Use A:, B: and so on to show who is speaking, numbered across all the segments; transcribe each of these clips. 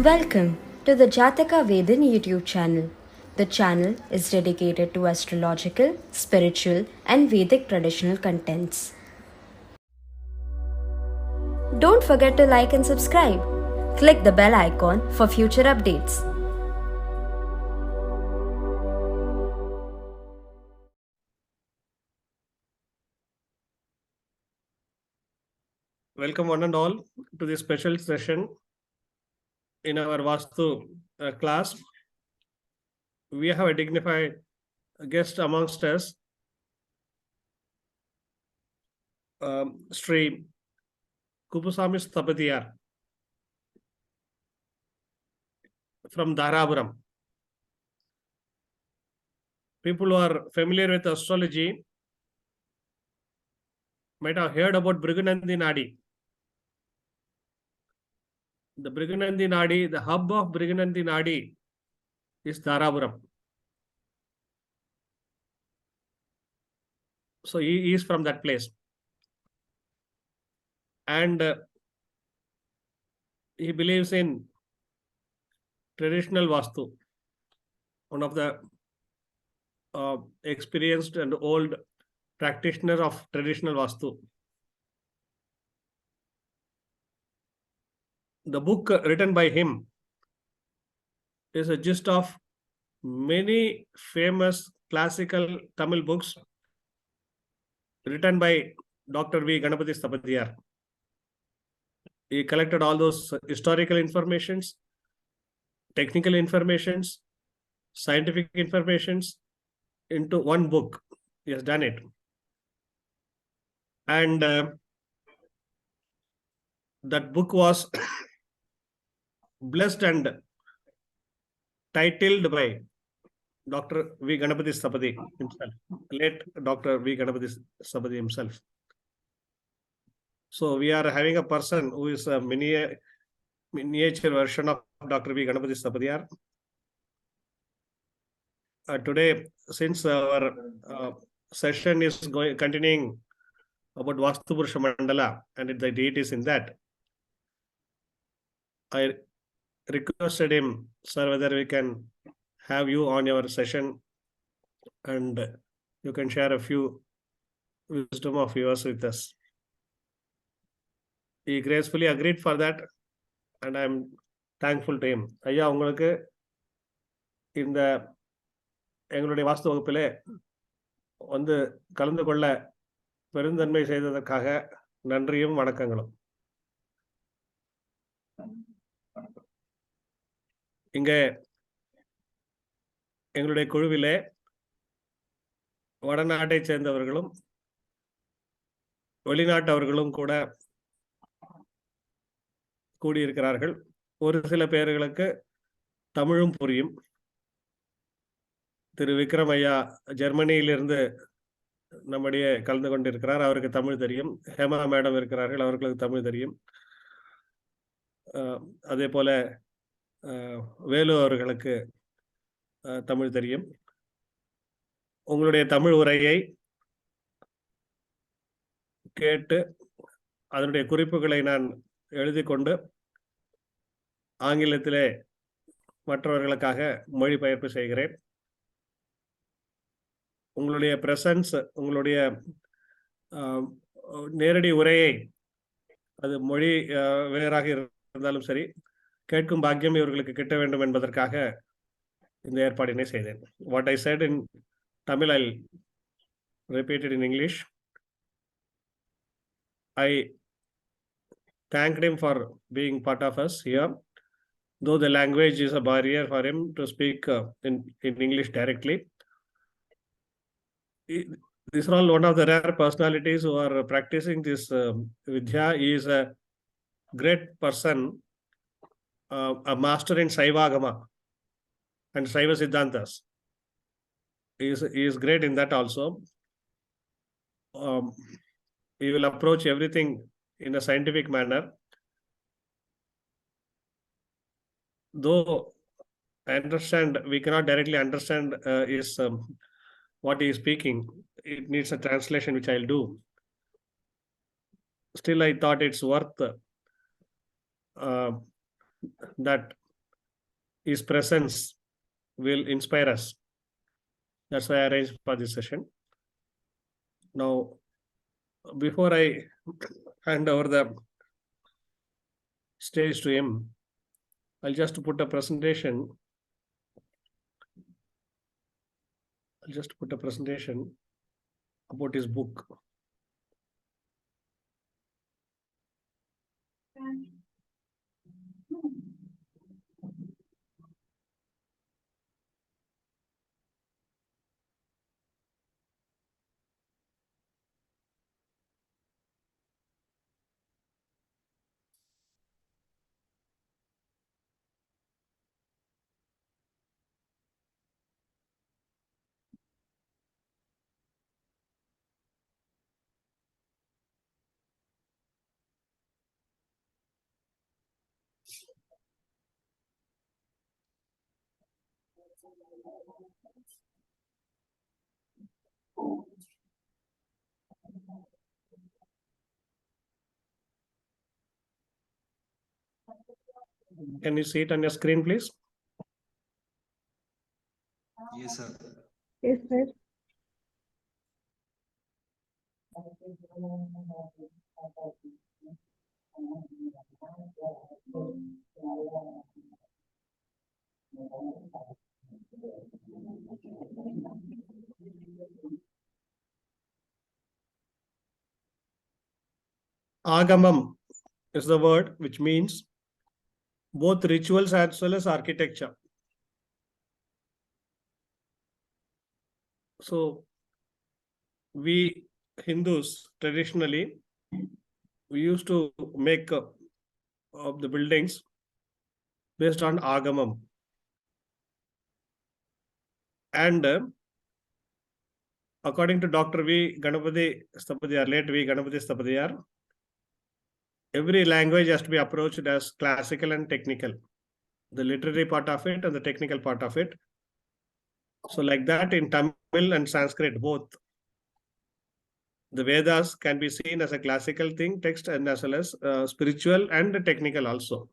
A: Welcome to the Jataka Vedan YouTube channel. The channel is dedicated to astrological, spiritual, and Vedic traditional contents. Don't forget to like and subscribe. Click the bell icon for future updates.
B: Welcome one and all to this special session in our Vasthu class. We have a dignified guest amongst us, Sri Kupusami Sthapadiyar from Dharapuram. People who are familiar with astrology might have heard about Bhrigunandi Nadi. The Bhrigunandi Nadi, the hub of Bhrigunandi Nadi is Dharapuram. So he is from that place. And he believes in traditional Vastu, one of the experienced and old practitioner of traditional Vastu. The book written by him is a gist of many famous classical Tamil books written by Dr. V. Ganapati Sthapadiyar. He collected all those historical informations, technical informations, scientific informations into one book. He has done it. And that book was blessed and titled by Dr. V. Ganapati Sthapadiyar himself, late Dr. V. Ganapati Sthapadiyar himself. So we are having a person who is a miniature version of Dr. V. Ganapati Sthapadiyar. Today, since our session is continuing about Vasthu Purusha Mandala and the deities in that, I requested him, sir, whether we can have you on your session and you can share a few wisdom of yours with us. He gracefully agreed for that and I am thankful to him. ஐயா, உங்களுக்கு இந்த எங்களுடைய வாஸ்து வகுப்பிலே வந்து கலந்து கொள்ள பெருந்தன்மை செய்ததற்காக நன்றியும் வணக்கங்களும். இங்கே எங்களுடைய குழுவிலே வடநாட்டை சேர்ந்தவர்களும் வெளிநாட்டவர்களும் கூட கூடியிருக்கிறார்கள். ஒரு சில பேர்களுக்கு தமிழும் புரியும். திரு விக்ரம் ஐயா ஜெர்மனியிலிருந்து நம்முடைய கலந்து கொண்டிருக்கிறார், அவருக்கு தமிழ் தெரியும். ஹேமா மேடம் இருக்கிறார்கள், அவர்களுக்கு தமிழ் தெரியும். அதே போல வேலு அவர்களுக்கு தமிழ் தெரியும். உங்களுடைய தமிழ் உரையை கேட்டு அதனுடைய குறிப்புகளை நான் எழுதி கொண்டு ஆங்கிலத்திலே மற்றவர்களுக்காக மொழிபெயர்ப்பு செய்கிறேன். உங்களுடைய பிரசன்ஸ், உங்களுடைய நேரடி உரையை, அது மொழி வேறாக இருந்தாலும் சரி, கேட்கும் பாக்கியம் இவர்களுக்கு கிட்ட வேண்டும் என்பதற்காக இந்த ஏற்பாடினை செய்தேன். What I said in Tamil, I'll repeat it in English. I thanked him for being part of us here, though the language is a barrier for him to speak in English directly. These are all one of the rare personalities who are practicing this Vidya. He is a great person, a master in Saivagama and Saiva Siddhantas. He is great in that also. He will approach everything in a scientific manner. Though I understand, we cannot directly understand what he is speaking. It needs a translation, which I'll do. Still, I thought it's worth that his presence will inspire us. That's why I arranged for this session. Now, before I hand over the stage to him, I'll just put a presentation. About his book. Can you see it on your screen, please?
C: Yes, sir.
D: Yes, sir.
B: Agamam is the word which means both rituals as well as architecture. So, we Hindus traditionally, we used to make of the buildings based on Agamam. And according to Dr. V. Ganapati Stapadiyar, late V. Ganapati Stapadiyar, every language has to be approached as classical and technical. The literary part of it and the technical part of it. So like that in Tamil and Sanskrit, both the Vedas can be seen as a classical thing, text, and as well as spiritual and technical also.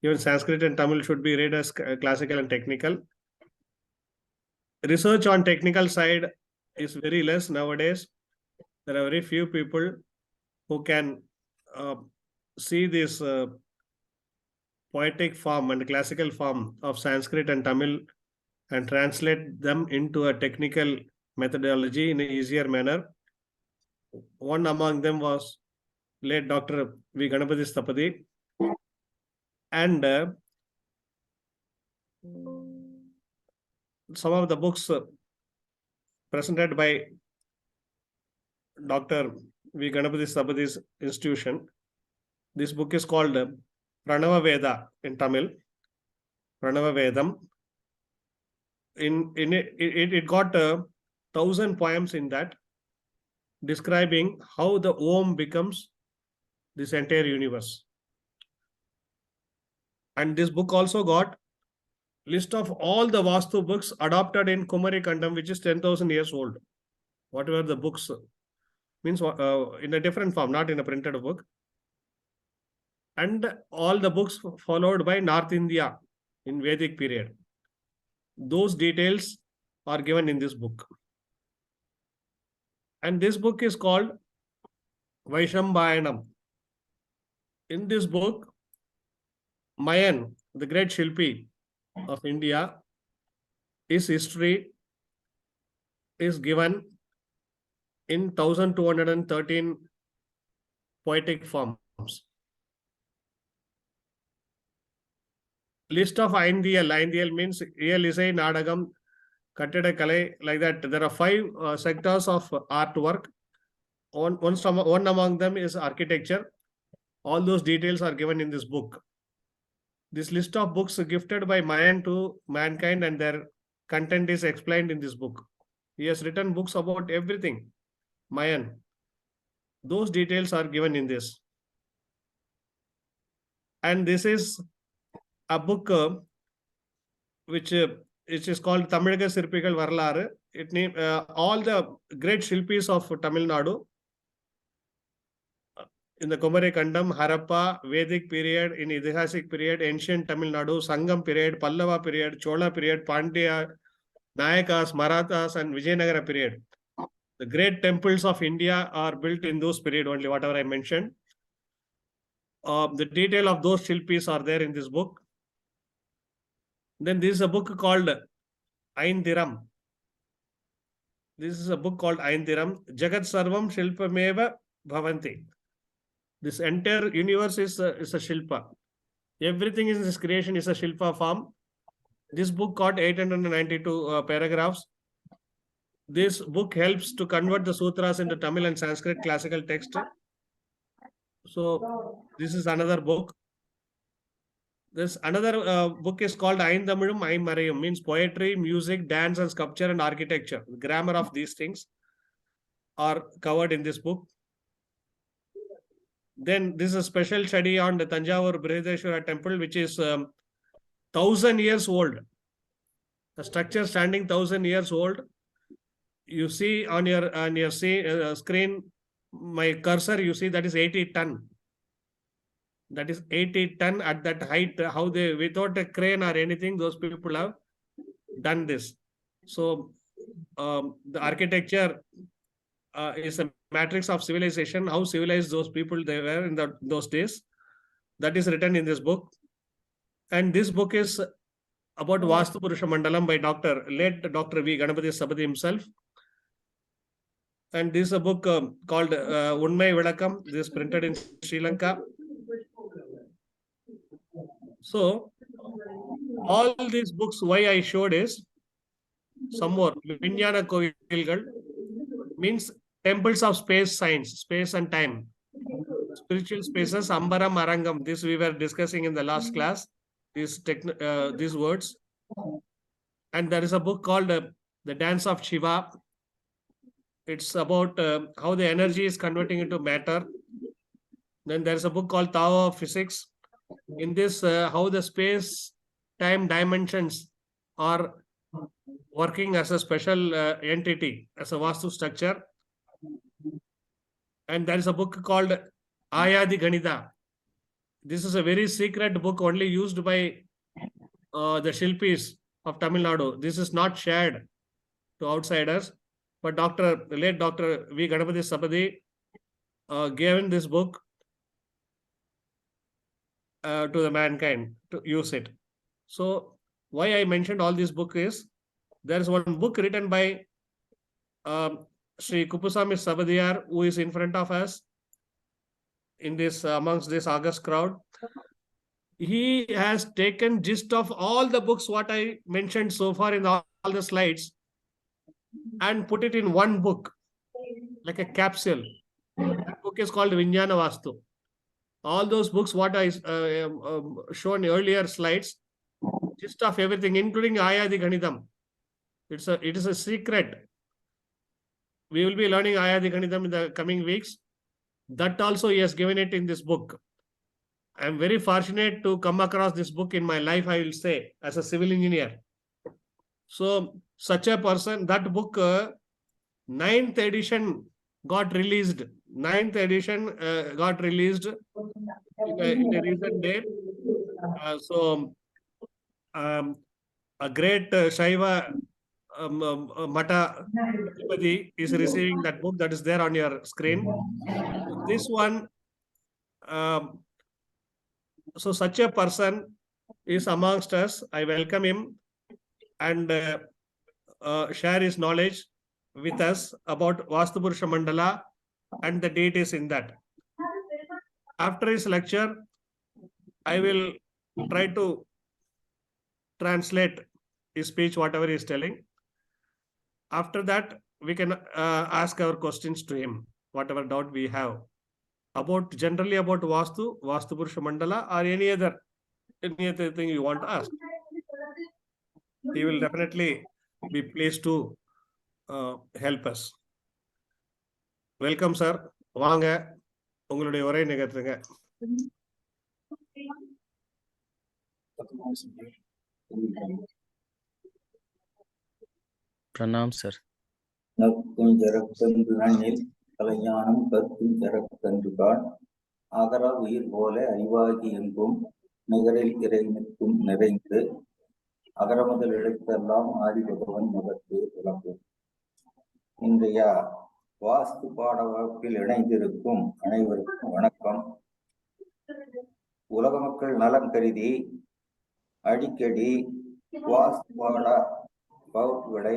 B: Even Sanskrit and Tamil should be read as classical and technical. Research on technical side is very less nowadays. There are very few people who can see this poetic form and classical form of Sanskrit and Tamil and translate them into a technical methodology in an easier manner. One among them was late Dr. V. Ganapati Stapadi. And some of the books presented by Dr. V. Ganapati Stapadi's institution. This book is called Pranava Veda in Tamil. Pranava Vedam. In it got 1,000 poems in that, describing how the Om becomes this entire universe. And this book also got list of all the Vasthu books adopted in Kumari Kandam, which is 10,000 years old. Whatever the books means in a different form, not in a printed book. And all the books followed by North India in Vedic period. Those details are given in this book. And this book is called Vaishambhayanam. In this book, Mayan, the great Shilpi of India, his history is given in 1213 poetic forms. List of Aindiyal. Aindiyal means Iyal Isai, Nadagam, Kattida Kalai, like that. There are 5 sectors of artwork. One among them is architecture. All those details are given in this book. This list of books gifted by Mayan to mankind and their content is explained in this book. He has written books about everything. Mayan. Those details are given in this. And this is a book which is called Tamilga Sirpikal Varalaru. It name all the great Shilpis of Tamil Nadu. in the Kumari Kandam, Harappa, Vedic period, in Idihasic period, ancient Tamil Nadu, Sangam period, Pallava period, Chola period, Pandya, Nayakas, Marathas, and Vijayanagara period. The great temples of India are built in those period only, whatever I mentioned. The detail of those shilpis are there in this book. Then this is a book called Aindiram. This is a book called Aindiram. Jagat Sarvam Shilpameva Bhavanti. This entire universe is a Shilpa. Everything in this creation is a Shilpa form. This book got 892 paragraphs. This book helps to convert the sutras into Tamil and Sanskrit classical text. So this is another book. This another book is called Aindamilum Aimarayum, means poetry, music, dance, and sculpture and architecture. The grammar of these things are covered in this book. Then this is a special study on the Tanjavur Brihadeshwara temple, which is 1,000 years old. The structure standing 1,000 years old. You see on your screen, my cursor, you see that is 80 ton. That is 80 ton at that height. How they, without a crane or anything, those people have done this. So the architecture is a matrix of civilization. How civilized those people they were in those days. That is written in this book. And this book is about Vasthu Purusha Mandalam by late Dr. V. Ganapati Sabadi himself. And this is a book called Unmai Vilakam. This is printed in Sri Lanka. So all these books, why I showed is some more. Vijnana Kovilgal means temples of space science, space and time. Spiritual spaces, Ambaram Arangam. This we were discussing in the last class. These words. And there is a book called The Dance of Shiva. It's about how the energy is converting into matter. Then there is a book called Tao of Physics. In this, how the space-time dimensions are working as a special entity, as a Vastu structure. And there is a book called Ayadi Ganita. This is a very secret book only used by the Shilpis of Tamil Nadu. This is not shared to outsiders. But late Dr. V. Ganapati Sabadi gave this book to the mankind to use it. So why I mentioned all this book is, there is one book written by Sri Kupusami Sabadiyar, who is in front of us in this amongst this August crowd. He has taken gist of all the books what I mentioned so far in all the slides and put it in one book, like a capsule. That book is called Vijnana Vastu. All those books what I shown earlier slides, gist of everything, including Ayadi Ganidam. It is a secret. We will be learning Ayadi Ganidam in the coming weeks. That also he has given it in this book. I am very fortunate to come across this book in my life, I will say, as a civil engineer. So such a person, that book, 9th edition got released. 9th edition got released in a recent day. So a great Shaiva Mata is receiving that book that is there on your screen. This one, so such a person is amongst us. I welcome him and share his knowledge with us about Vasthu Purusha Mandala and the deities in that. After his lecture, I will try to translate his speech, whatever he is telling. After that, we can ask our questions to him, whatever doubt we have generally about Vasthu Purusha Mandala, or any other thing you want to ask. He will definitely be pleased to help us. Welcome, sir. வாங்க, உங்களுடைய உரை நிகழ்த்துங்க.
C: Pranam, sir.
D: நக்கும் ஜரக்கன்று நன்னில் கலைஞானம் கற்கும் ஜரக்கன்று கான்
C: அகர உயிர் போல அறிவாகி எங்கும் நிகரில் இறைநிற்கும் நிறைந்து அகர முதல் எழுத்தெல்லாம் ஆதி பகவன் முதற்கு விளக்கும். இன்றைய வாஸ்து பாட வகுப்பில் இணைந்திருக்கும் அனைவருக்கும் வணக்கம். உலக மக்கள் நலம் கருதி அடிக்கடி வாஸ்து பாட வகுப்புகளை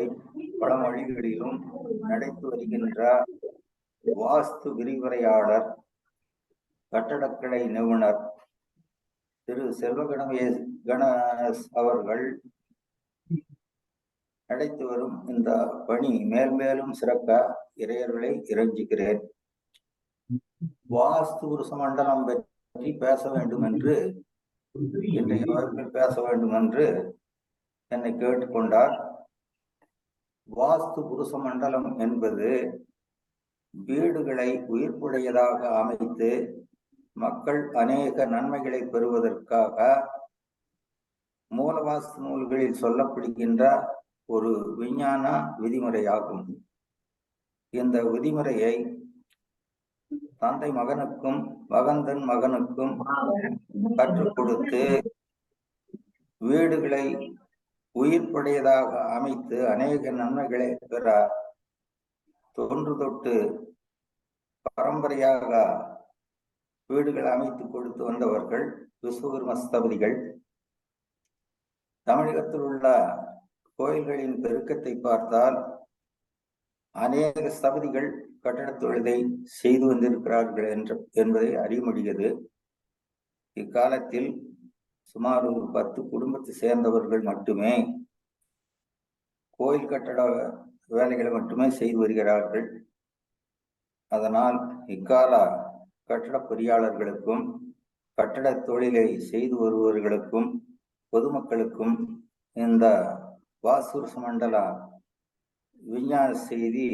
C: பல மொழிகளிலும் நடத்தி வருகின்ற வாஸ்து விரிவுரையாளர் கட்டடக்கலை நிபுணர் திரு கணேஷ் அவர்கள் நடத்தி வரும் இந்த பணி மேல்மேலும் சிறக்க இறையர்களை இறைஞ்சுகிறேன். வாஸ்து புருஷ மண்டலம் பற்றி பேச வேண்டும் என்று இன்றைய வகுப்பில் பேச வேண்டும் என்று என்னை கேட்டுக்கொண்டார். வாஸ்து புருஷ மண்டலம் என்பது வீடுகளை உயிர்ப்புடையதாக அமைத்து மக்கள் அநேக நன்மைகளை பெறுவதற்காக மூலவாஸ்து நூல்களில் சொல்லப்படுகின்ற ஒரு விஞ்ஞான விதிமுறையாகும். இந்த விதிமுறையை தந்தை மகனுக்கும் மகந்தன் மகனுக்கும் கற்றுக் கொடுத்து வீடுகளை உயிர்ப்புடையதாக அமைத்து அநேக நன்மைகளை பெற தொன்று தொட்டு பரம்பரையாக வீடுகள் அமைத்து கொடுத்து வந்தவர்கள் விஸ்வகர்ம ஸ்தபதிகள். தமிழகத்தில் உள்ள கோயில்களின் பெருக்கத்தை பார்த்தால் அநேக ஸ்தபதிகள் கட்டடத் தொழிலை செய்து வந்திருக்கிறார்கள் என்பதை அறிய முடிகிறது. இக்காலத்தில் சுமார் 10 குடும்பத்தை சேர்ந்தவர்கள் மட்டுமே கோயில் கட்டட வேலைகளை மட்டுமே செய்து வருகிறார்கள். அதனால் இக்கால கட்டட பொறியாளர்களுக்கும் கட்டட தொழிலை செய்து வருபவர்களுக்கும் பொதுமக்களுக்கும் இந்த வாஸ்து மண்டல விஞ்ஞான செய்தி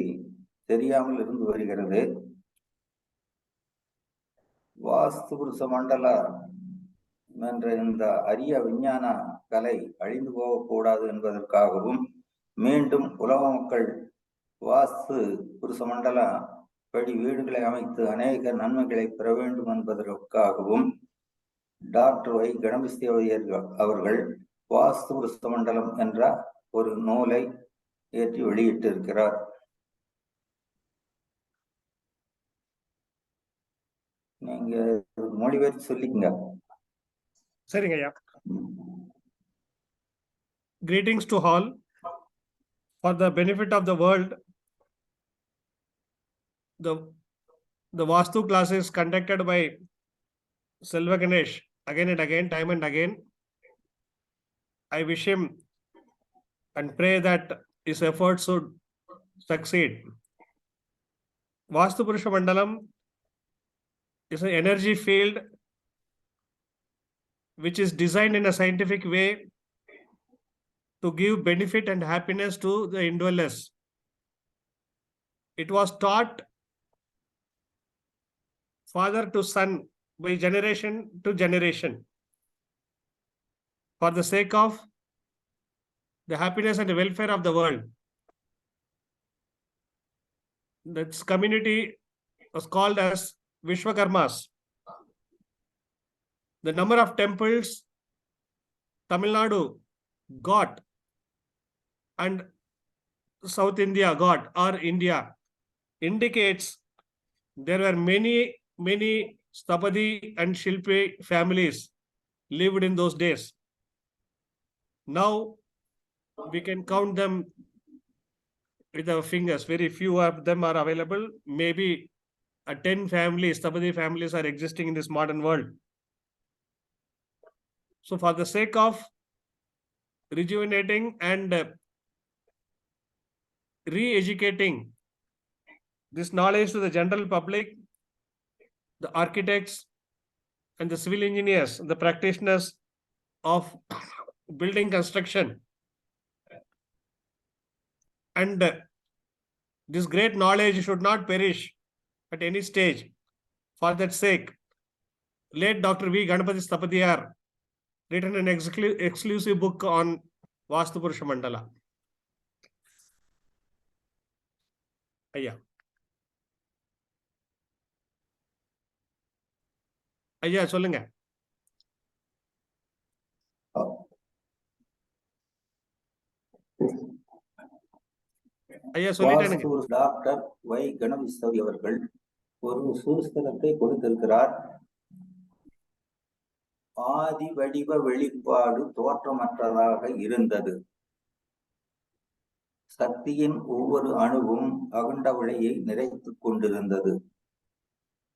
C: தெரியாமல் இருந்து வருகிறது. வாஸ்து புருஷ மண்டல என்ற இந்த அரிய விஞ்ஞான கலை அழிந்து போகக்கூடாது என்பதற்காகவும் மீண்டும் உலக மக்கள் வாஸ்து புருஷ மண்டல படி வீடுகளை அமைத்து அநேக நன்மைகளை பெற வேண்டும் என்பதற்காகவும் டாக்டர் கணபதி அவர்கள் வாஸ்து புருஷ மண்டலம் என்ற ஒரு நூலை ஏற்றி வெளியிட்டு இருக்கிறார். நீங்க மொழிபெயர்த்து சொல்லிக்கங்க.
B: சரிங்க ஐயா. Greetings to all. For the benefit of the world, the Vastu class is conducted by Selva Ganesh again and again, time and again. I wish him and pray that his efforts should succeed. Vastu Purusha Mandalam is an energy field which is designed in a scientific way to give benefit and happiness to the indwellers. It was taught father to son by generation to generation for the sake of the happiness and the welfare of the world. This community was called as Vishwakarmas. The number of temples Tamil Nadu got and South India got, or India, indicates there were many Stapadi and Shilpi families lived in those days. Now we can count them with our fingers. Very few of them are available. Maybe 10 families, Stapadi families are existing in this modern world. So for the sake of rejuvenating and re-educating this knowledge to the general public, the architects and the civil engineers, the practitioners of building construction, and this great knowledge should not perish at any stage. For that sake, late Dr. V. Ganapati Sthapadiyar written an exclusive book on Vastu Purusha Mandala. ஐயா. ஐயா சொல்லுங்க. ஐயா சொல்லிட்டேனுங்க.
C: வாஸ்து doctor வை கணபதி அவர்கள் ஒரு சூஸ்திரத்தை கொடுத்திருக்கிறார். ஆதி வடிவ வெளிப்பாடு தோற்றமற்றதாக இருந்தது. சக்தியின் ஒவ்வொரு அணுவும் அகண்ட விளையை நிறைத்துக் கொண்டிருந்தது.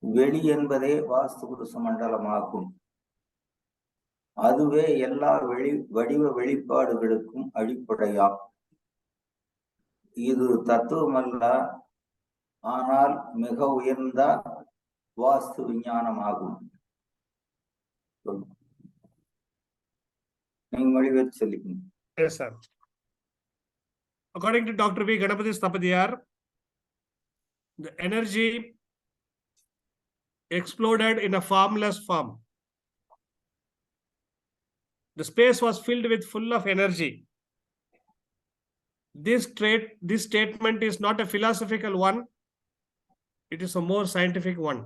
C: வெளி என்பதே வாஸ்து புருஷ மண்டலமாகும். அதுவே எல்லா வடிவ வெளிப்பாடுகளுக்கும் அடிப்படையாம். இது தத்துவமல்ல, ஆனால் மிக உயர்ந்த வாஸ்து விஞ்ஞானமாகும். நீங்க மொழிபெயர்த்து சொல்லிக்கணும்.
B: Yes, sir. According to Dr. V. Ganapati Sthapadiyar, the energy exploded in a formless form. The space was filled with full of energy. This statement is not a philosophical one. It is a more scientific one.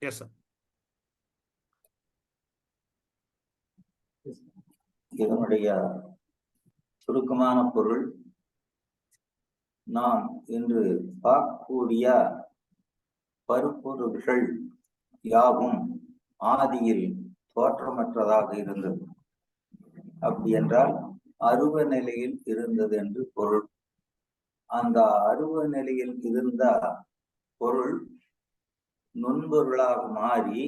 B: Yes, sir.
C: இதனுடைய சுருக்கமான பொருள், நாம் இன்று பார்க்கக்கூடிய பருப்பொருள்கள் யாவும் ஆதியில் தோற்றமற்றதாக இருந்தது. அப்படி என்றால் அருவ நிலையில் இருந்தது என்று பொருள். அந்த அருவ நிலையில் இருந்த பொருள் நுண்பொருளாக மாறி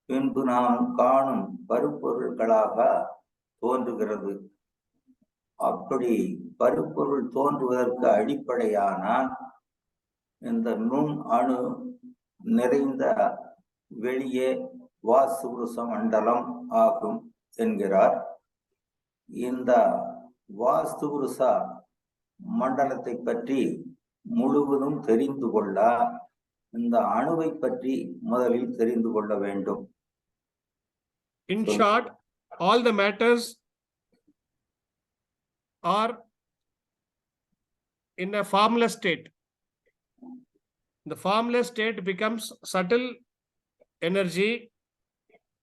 C: பின்பு நாம் காணும் பருப்பொருள்களாக தோன்றுகிறது. அப்படி பருப்பொருள் தோன்றுவதற்கு அடிப்படையான இந்த நுண் அணு நிறைந்த வெளியே வாஸ்து புருஷ மண்டலம் ஆகும் என்கிறார். இந்த வாஸ்து புருஷ மண்டலத்தை பற்றி முழுவதும் தெரிந்து கொள்ள இந்த அணுவை பற்றி முதலில் தெரிந்து கொள்ள வேண்டும்.
B: In short, all the matters are in a formless state. The formless state becomes subtle energy,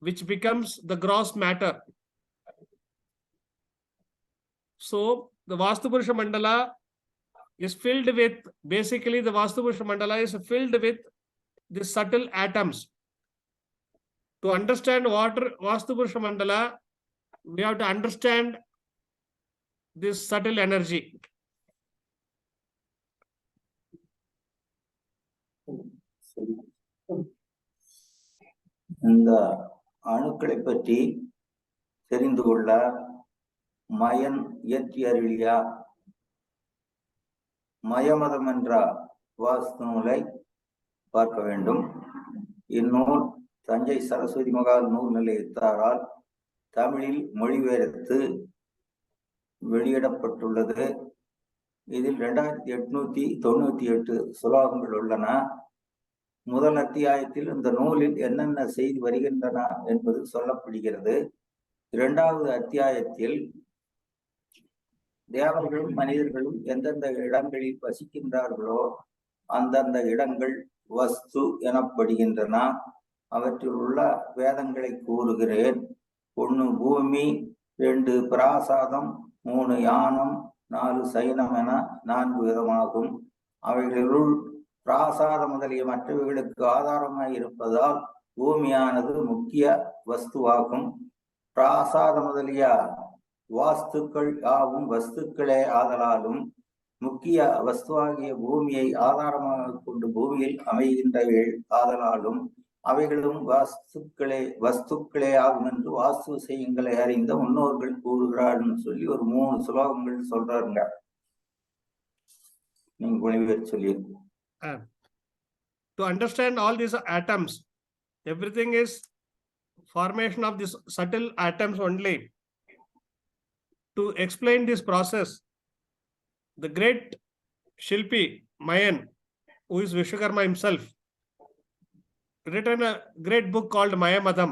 B: which becomes the gross matter. So the Vastu Purusha Mandala is filled with, basically the Vastu Purusha Mandala is filled with the subtle atoms. To understand what Vastu Purusha Mandala, we have to understand this subtle energy.
C: இந்த அணுக்களை பற்றி தெரிந்து கொள்ள மயன் இயற்றி அருளிய மயமதம் என்ற வாஸ்து நூலை பார்க்க வேண்டும். இந்நூல் தஞ்சை சரஸ்வதி மகால் நூல் நிலையத்தாரால் தமிழில் மொழிபெயர்த்து வெளியிடப்பட்டுள்ளது. இதில் 2898 சுலோகங்கள் உள்ளன. முதல் அத்தியாயத்தில் இந்த நூலில் என்னென்ன செய்தி வருகின்றன என்பது சொல்லப்படுகிறது. இரண்டாவது அத்தியாயத்தில் தேவர்களும் மனிதர்களும் எந்தெந்த இடங்களில் வசிக்கின்றார்களோ அந்தந்த இடங்கள் வஸ்து எனப்படுகின்றன. அவற்றில் உள்ள வேதங்களை கூறுகிறேன். 1 பூமி, 2 பிராசாதம், 3 யானம், 4 சைனம் என 4 விதமாகும். அவைகளுள் பிராசாத முதலிய மற்றவைகளுக்கு ஆதாரமாய் இருப்பதால் பூமியானது முக்கிய வஸ்துவாகும். பிராசாத முதலிய வாஸ்துக்கள் யாவும் வஸ்துக்களே ஆதலாலும் முக்கிய வஸ்துவாகிய பூமியை ஆதாரமாக கொண்டு பூமியில் அமைகின்றவைகள் ஆதலாலும் அவைகளும் வஸ்துக்களே ஆகும் என்று வாஸ்து விஷயங்களை அறிந்த முன்னோர்கள் கூறுகிறார்னு சொல்லி ஒரு 3 சுலோகங்கள் சொல்றாருங்க. நீங்க மொழிபெயர்த்து சொல்லியிருக்கீங்க.
B: To understand all these atoms, everything is formation of these subtle atoms only. To explain this process, the great Shilpi Mayan, who is Vishwakarma himself, written a great book called Mayamadam.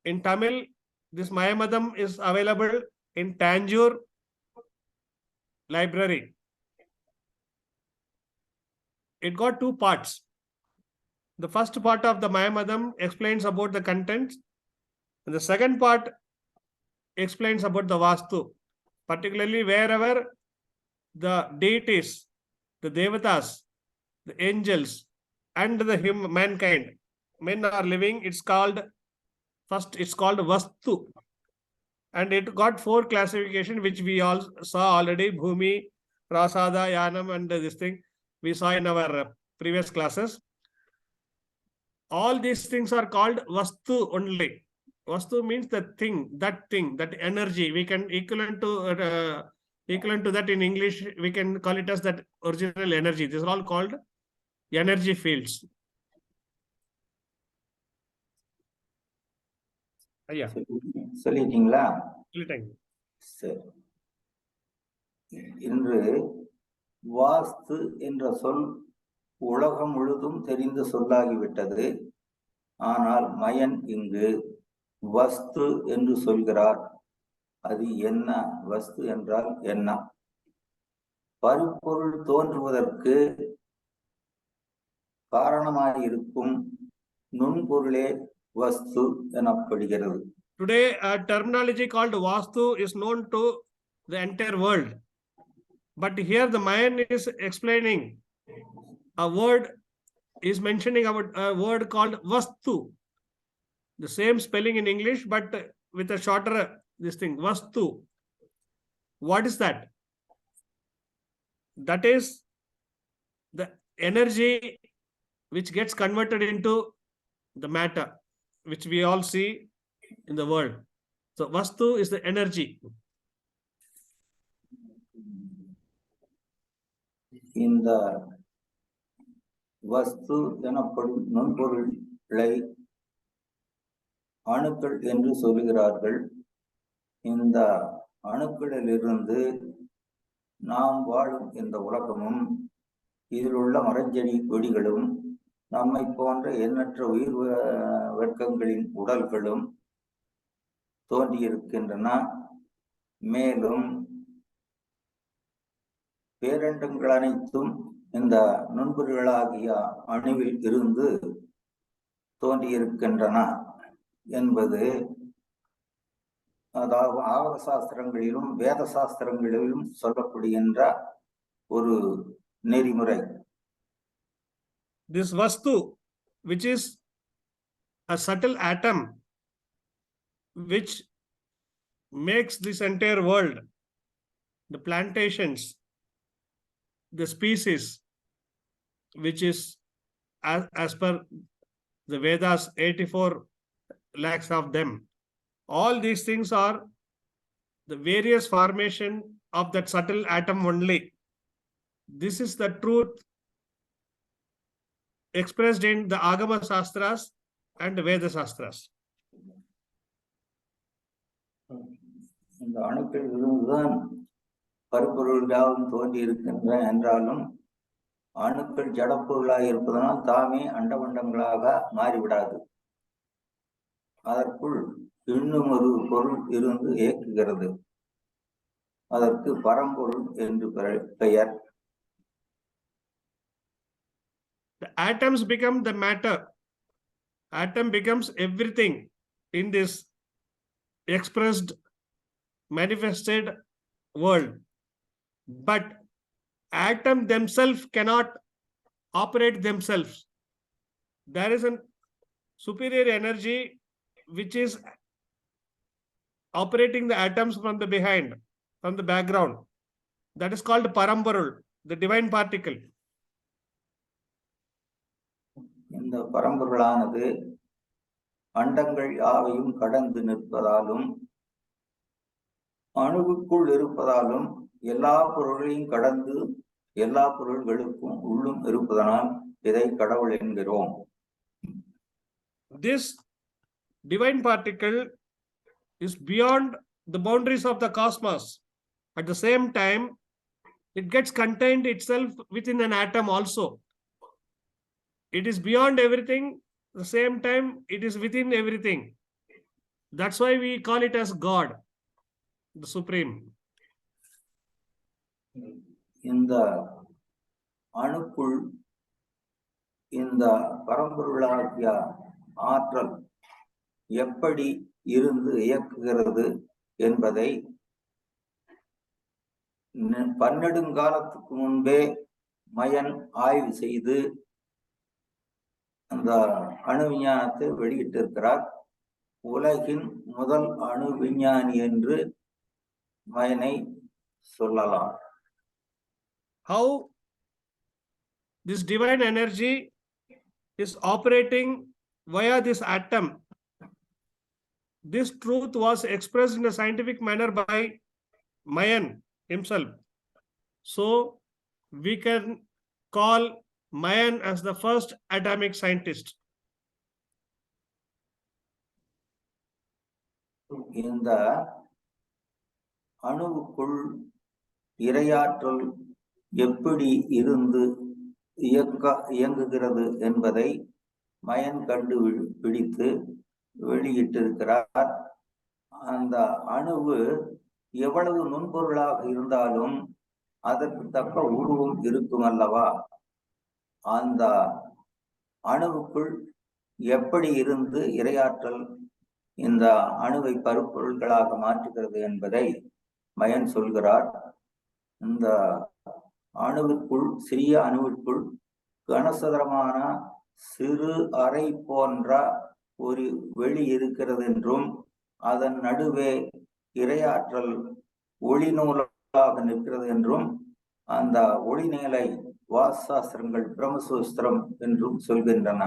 B: In Tamil, this Mayamadam is available in Tanjore library. It got 2 parts. The first part of the Mayamadam explains about the contents, and the second part explains about the Vasthu, particularly wherever the deities, the devatas, the angels, and the mankind, men are living. It's called Vasthu, and it got 4 classification, which we all saw already: Bhumi, Prasada, Yanam, and this thing we saw in our previous classes. All these things are called Vasthu only. Vasthu means the thing, that energy. We can equivalent to that in English. We can call it as that original energy. These are all called energy fields. ஐயா
C: சொல்லிட்டீங்களா?
B: சொல்லிட்டேங்க.
C: சரி. இன்று வாஸ்து என்ற சொல் உலகம் முழுதும் தெரிந்த சொல்லாகிவிட்டது. ஆனால் மயன் இங்கு வஸ்து என்று சொல்கிறார். அது என்ன? வஸ்து என்றால் என்ன? பருப்பொருள் தோன்றுவதற்கு காரணமாயிருக்கும் நுண்பொருளே Vasthu எனப்படுகிறது.
B: Today, a terminology called Vasthu is known to the entire world. But here the Mayan is explaining a word, is mentioning about a word called Vasthu. The same spelling in English, but with a shorter this thing, Vasthu. What is that? That is the energy which gets converted into the matter, which we all see in the world. So Vasthu is the energy.
C: இந்த வஸ்து எனப்படும் நுண்பொருளை அணுக்கள் என்று சொல்கிறார்கள். இந்த அணுக்களிலிருந்து நாம் வாழும் இந்த உலகமும் இதில் உள்ள மரஞ்செடி கொடிகளும் நம்மை போன்ற எண்ணற்ற உயிர் வர்க்கங்களின் உடல்களும் தோன்றியிருக்கின்றன. மேலும் பேரண்டங்கள் அனைத்தும் இந்த நுண்பொருள்களாகிய அணுவில் இருந்து தோன்றியிருக்கின்றன என்பது அதாவது ஆவர சாஸ்திரங்களிலும் வேத சாஸ்திரங்களிலும் சொல்லப்படுகின்ற ஒரு நெறிமுறை.
B: This Vasthu, which is a subtle atom which makes this entire world, the plantations, the species, which is as per the Vedas, 84 lakhs of them. All these things are the various formation of that subtle atom only. This is the truth expressed in the Agama Shastras and Veda Shastras.
C: இந்த அணுக்கள் இருந்துதான் பருப்பொருளாகவும் தோன்றி இருக்கின்றன என்றாலும் அணுக்கள் ஜடப்பொருளாக இருப்பதனால் தாமே அண்டவண்டங்களாக மாறிவிடாது. அதற்குள் இன்னும் ஒரு பொருள் இருந்து இயக்குகிறது. அதற்கு பரம்பொருள் என்று பெயர்.
B: The atoms become the matter. Atom becomes everything in this expressed, manifested world. But atoms themselves cannot operate themselves. There is a superior energy which is operating the atoms from the behind, from the background. That is called Paramparul, the divine particle.
C: இந்த பரம்பொருளானது அண்டங்கள் யாவையும் கடந்து நிற்பதாலும் அணுவுக்குள் இருப்பதாலும் எல்லா பொருளையும் கடந்து எல்லா பொருள்களுக்கும் உள்ளும் இருப்பதனால் இதை கடவுள் என்கிறோம்.
B: This divine particle is beyond the boundaries of the cosmos. At the same time, it gets contained itself within an atom also. It is beyond everything. At the same time, it is within everything. That's why we call it as God, the Supreme.
C: இந்த அணுக்குள் இந்த பரம்பொருளாகிய ஆற்றல் எப்படி இருந்து இயக்குகிறது என்பதை பன்னெடுங்காலத்துக்கு முன்பே மயன் ஆய்வு செய்து அந்த அணு விஞ்ஞானத்தை வெளியிட்டிருக்கிறார். உலகின் முதல் அணு விஞ்ஞானி என்று மயனை சொல்லலாம்.
B: How this divine energy is operating via this atom. This truth was expressed in a scientific manner by Mayan himself. So we can call Mayan as the first atomic scientist.
C: இந்த அணுவுக்குள் இரையாற்றல் எப்படி இருந்து இயங்குகிறது என்பதை மயன் கண்டுபிடித்து வெளியிட்டிருக்கிறார். அந்த அணுவு எவ்வளவு நுண்பொருளாக இருந்தாலும் அதற்கு தக்க உருவம் இருக்கும் அல்லவா? அந்த அணுவுக்குள் எப்படி இருந்து இரையாற்றல் இந்த அணுவை பருப்பொருள்களாக மாற்றுகிறது என்பதை மயன் சொல்கிறார். இந்த அணுவுக்குள், சிறிய அணுவிற்குள் கனசதுரமான சிறு அறை போன்ற ஒரு வெளி இருக்கிறது என்றும் அதன் நடுவே இரையாற்றல் ஒளி நூலாக நிற்கிறது என்றும் அந்த ஒளி நிலை வாசாஸ்திரங்கள் பிரம்மசூஸ்திரம் என்றும் சொல்கின்றன.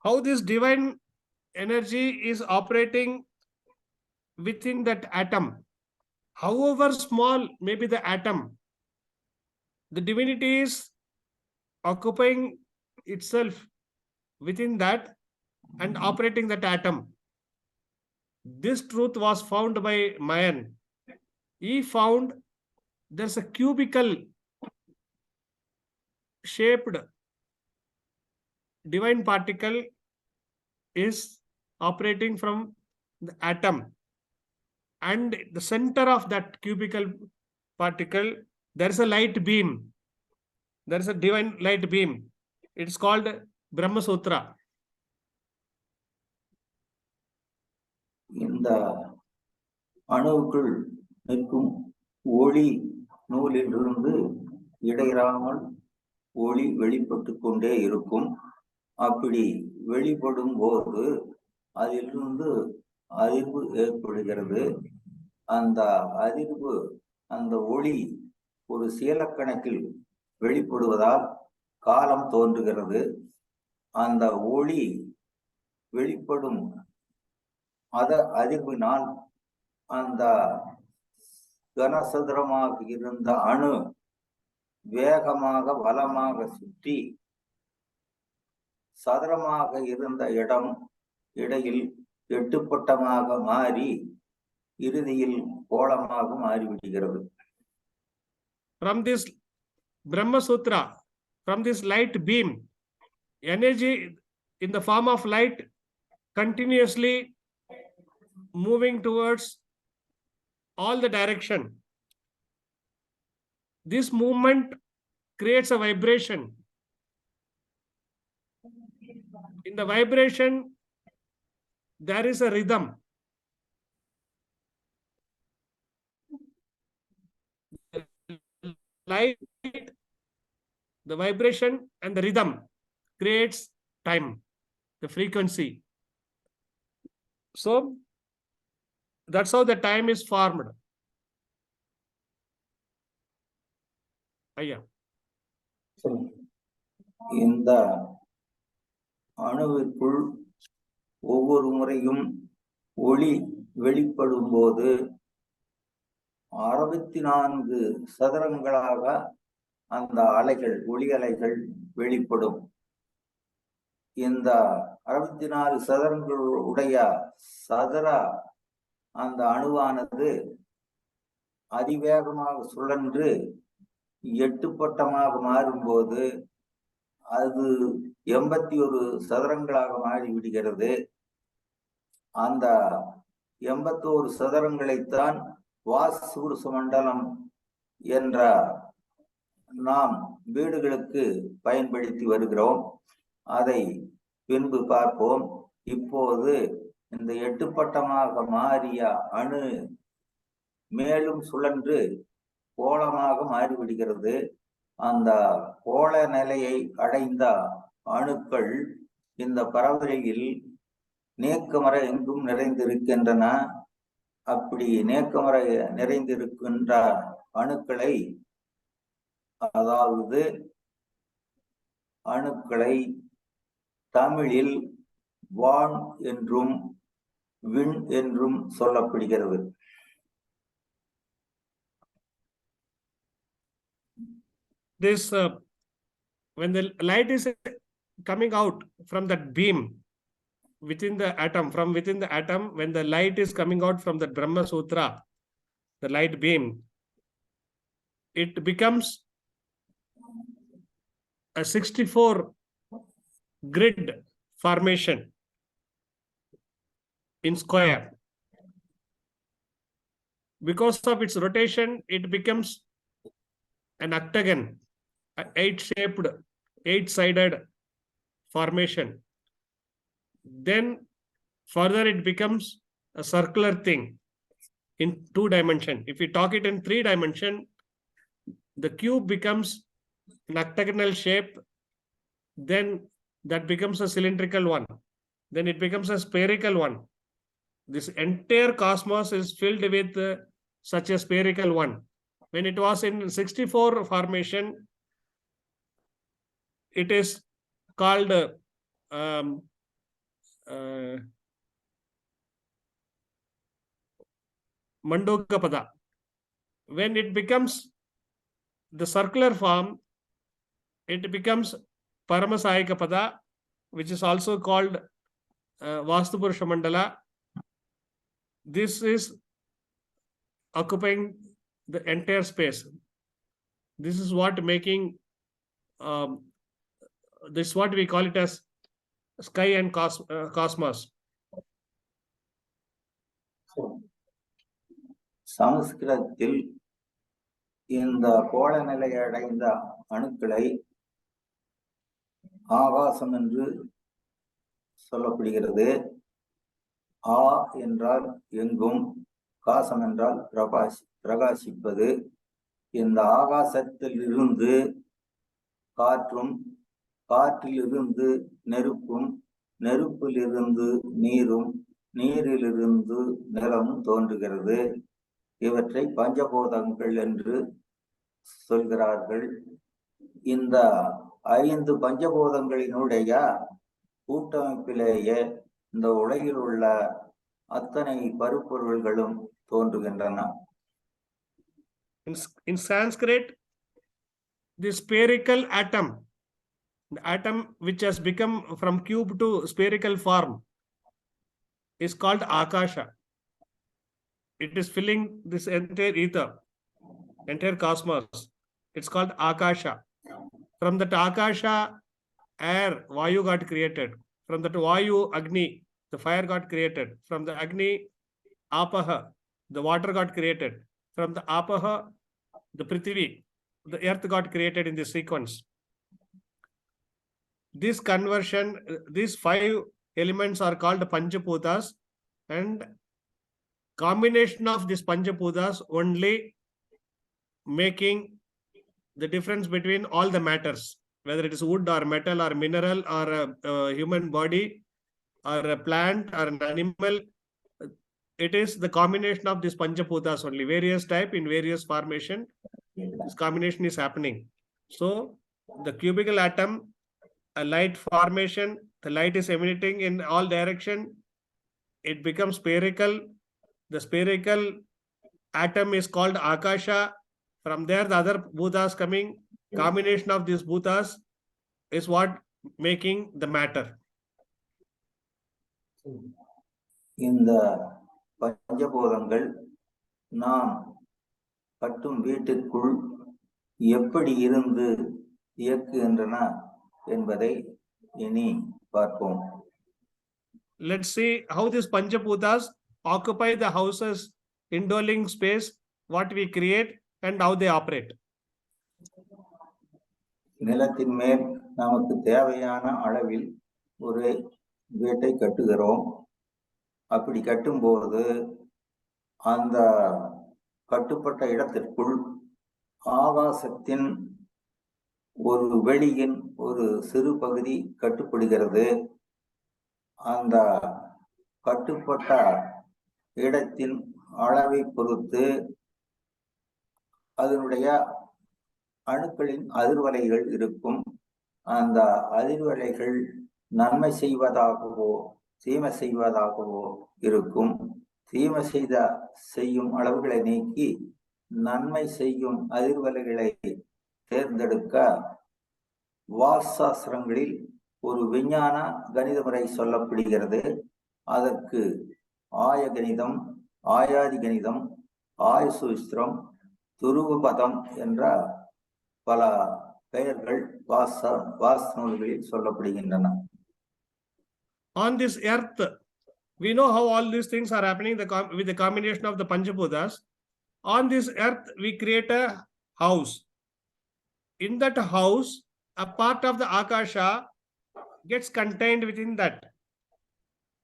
B: How this divine energy is operating within that atom, however small may be the atom, the divinity is occupying itself within that and operating that atom. This truth was found by Mayan. He found there's a cubical shaped divine particle is operating from the atom, and the center of that cubical particle there is a light beam. There is a divine light beam. It's called Brahma Sutra.
C: இந்த அணுவுக்குள் நிற்கும் ஒளி நூலிலிருந்து இடையறாமல் ஒளி வெளிப்பட்டு கொண்டே இருக்கும். அப்படி வெளிப்படும் போது அதிலிருந்து அதிர்வு ஏற்படுகிறது. அந்த அதிர்வு, அந்த ஒளி ஒரு சீலக்கணக்கில் வெளிப்படுவதால் காலம் தோன்றுகிறது. அந்த ஒளி வெளிப்படும் அதிர்வினால் அந்த கனசதுரமாக இருந்த அணு வேகமாக பலமாக சுற்றி சதுரமாக இருந்த இடையில் எட்டுப்பட்டமாக மாறி இறுதியில் கோளமாக மாறிவிடுகிறது.
B: From this Brahma Sutra, from this light beam, energy in the form of light continuously moving towards all the direction. This movement creates a vibration. In the vibration, there is a rhythm. Light, the vibration and the rhythm creates time, the frequency. So that's how the time is formed. Ayya.
C: இந்த அணுவிற்குள் ஒவ்வொரு முறையும் ஒளி வெளிப்படும் போது 64 சதுரங்களாக அந்த அலைகள், ஒளி அலைகள் வெளிப்படும். இந்த 64 சதுரங்களுடைய சதுர அந்த அணுவானது அதிவேகமாக சுழன்று 8 பட்டமாக மாறும்போது அது 81 சதுரங்களாக மாறிவிடுகிறது. அந்த 81 சதுரங்களைத்தான் வாஸ்து மண்டலம் என்ற நாம் வீடுகளுக்கு பயன்படுத்தி வருகிறோம். அதை பின்பு பார்ப்போம். இப்போது இந்த 8 பட்டமாக மாறிய அணு மேலும் சுழன்று கோளமாக மாறிவிடுகிறது. அந்த கோள நிலையை அடைந்த அணுக்கள் இந்த பரவலில் நேர்மற எங்கும் நிறைந்திருக்கின்றன. அப்படி நேர்மற நிறைந்திருக்கின்ற அணுக்களை, அதாவது அணுக்களை தமிழில் வான் என்றும் விண் என்றும் சொல்லப்படுகிறது.
B: This when the light is coming out from that beam within the atom, from within the atom, when the light is coming out from the Brahma Sutra, the light beam, it becomes a 64 grid formation in square. Because of its rotation, it becomes an octagon, an eight-sided formation. Then further it becomes a circular thing in 2 dimensions. If we talk it in 3 dimensions, the cube becomes an octagonal shape. Then that becomes a cylindrical one. Then it becomes a spherical one. This entire cosmos is filled with such a spherical one. When it was in 64 formation, it is called Mandokapada. When it becomes the circular form, it becomes Paramasayikapada, which is also called Vasthu Purusha Mandala. This is occupying the entire space. This is what making this is what we call it as sky and cosmos.
C: சமஸ்கிருதத்தில் இந்த கோள நிலை அடைந்த அணுக்களை ஆகாசம் என்று சொல்லப்படுகிறது. ஆ என்றால் எங்கும், காசம் என்றால் பிரகாசிப்பது. இந்த ஆகாசத்தில் இருந்து காற்றும், காற்றிலிருந்து நெருப்பும், நெருப்பிலிருந்து நீரும், நீரிலிருந்து நிலமும் தோன்றுகிறது. இவற்றை பஞ்சபூதங்கள் என்று சொல்கிறார்கள். இந்த 5 பஞ்சபூதங்களினுடைய கூட்டமைப்பிலேயே இந்த உலகில் உள்ள அத்தனை பருப்பொருள்களும் தோன்றுகின்றன.
B: In Sanskrit, the spherical atom, the atom which has become from cube to spherical form, is called Akasha. It is filling this entire ether, entire cosmos. It's called Akasha. From that Akasha, air, Vayu got created. From that Vayu, Agni, the fire got created. From the Agni, Apaha, the water got created. From the Apaha, the Prithvi, the earth got created in this sequence. This conversion, these 5 elements are called Panchaputas, and combination of these Panchaputas only making the difference between all the matters, whether it is wood or metal or mineral or a human body or a plant or an animal. It is the combination of these Panchaputas only, various type in various formation. This combination is happening. So the cubical atom, a light formation, the light is emanating in all direction. It becomes spherical. The spherical atom is called Akasha. From there, the other bhutas coming. Combination of these bhutas is what making the matter.
C: இந்த பஞ்சபூதங்கள் நாம் கட்டும் வீட்டிற்குள் எப்படி இருந்து இயக்குகின்றன என்பதை இனி பார்ப்போம்.
B: Let's see how these Panchaputas occupy the houses, indwelling space, what we create and how they operate.
C: நிலத்தின் மேல் நமக்கு தேவையான அளவில் ஒரு வீட்டை கட்டுகிறோம். அப்படி கட்டும்போது அந்த கட்டுப்பட்ட இடத்திற்குள் ஆகாசத்தின் ஒரு வெளியின் ஒரு சிறு பகுதி கட்டுப்படுகிறது. அந்த கட்டுப்பட்ட இடத்தின் அளவை பொறுத்து அதனுடைய அணுக்களின் அதிர்வலைகள் இருக்கும். அந்த அதிர்வலைகள் நன்மை செய்வதாகவோ தீமை செய்வதாகவோ இருக்கும். தீமை செய்யும் அளவுகளை நீக்கி நன்மை செய்யும் அதிர்வலைகளை தேர்ந்தெடுக்க வாஸ்துசாஸ்திரங்களில் ஒரு விஞ்ஞான கணித முறை சொல்லப்படுகிறது. அதற்கு ஆய கணிதம், ஆயாதி கணிதம், ஆயசூஸ்திரம், துருவபதம் என்ற பல பெயர்கள் வாஸ்து நூல்களில் சொல்லப்படுகின்றன.
B: On this earth, we know how all these things are happening with the combination of the Panchabuddhas. On this earth, we create a house. In that house, a part of the Akasha gets contained within that.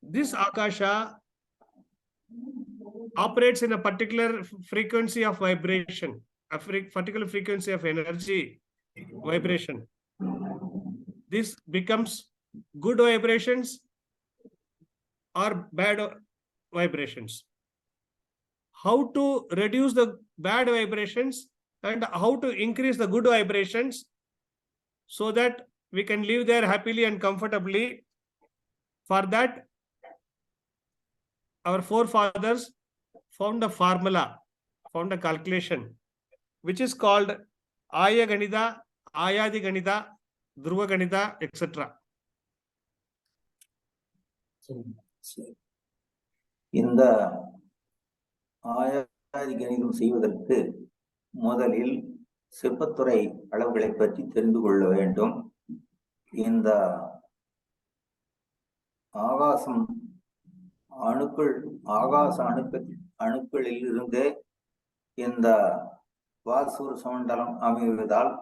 B: This Akasha operates in a particular frequency of vibration, a particular frequency of energy vibration. This becomes good vibrations or bad vibrations. How to reduce the bad vibrations and how to increase the good vibrations so that we can live there happily and comfortably. For that, our forefathers found a formula, found a calculation, which is called Aya Ganita, Ayadi Ganita, Dhruva Ganita, etc.
C: இந்த ஆயாதி கணிதம் செய்வதற்கு முதலில் சிற்பத்துறை அளவுகளை பற்றி தெரிந்து கொள்ள வேண்டும். இந்த ஆகாச அணுக்களில் இருந்து இந்த வாசூர் சமண்டலம் அமைவதால்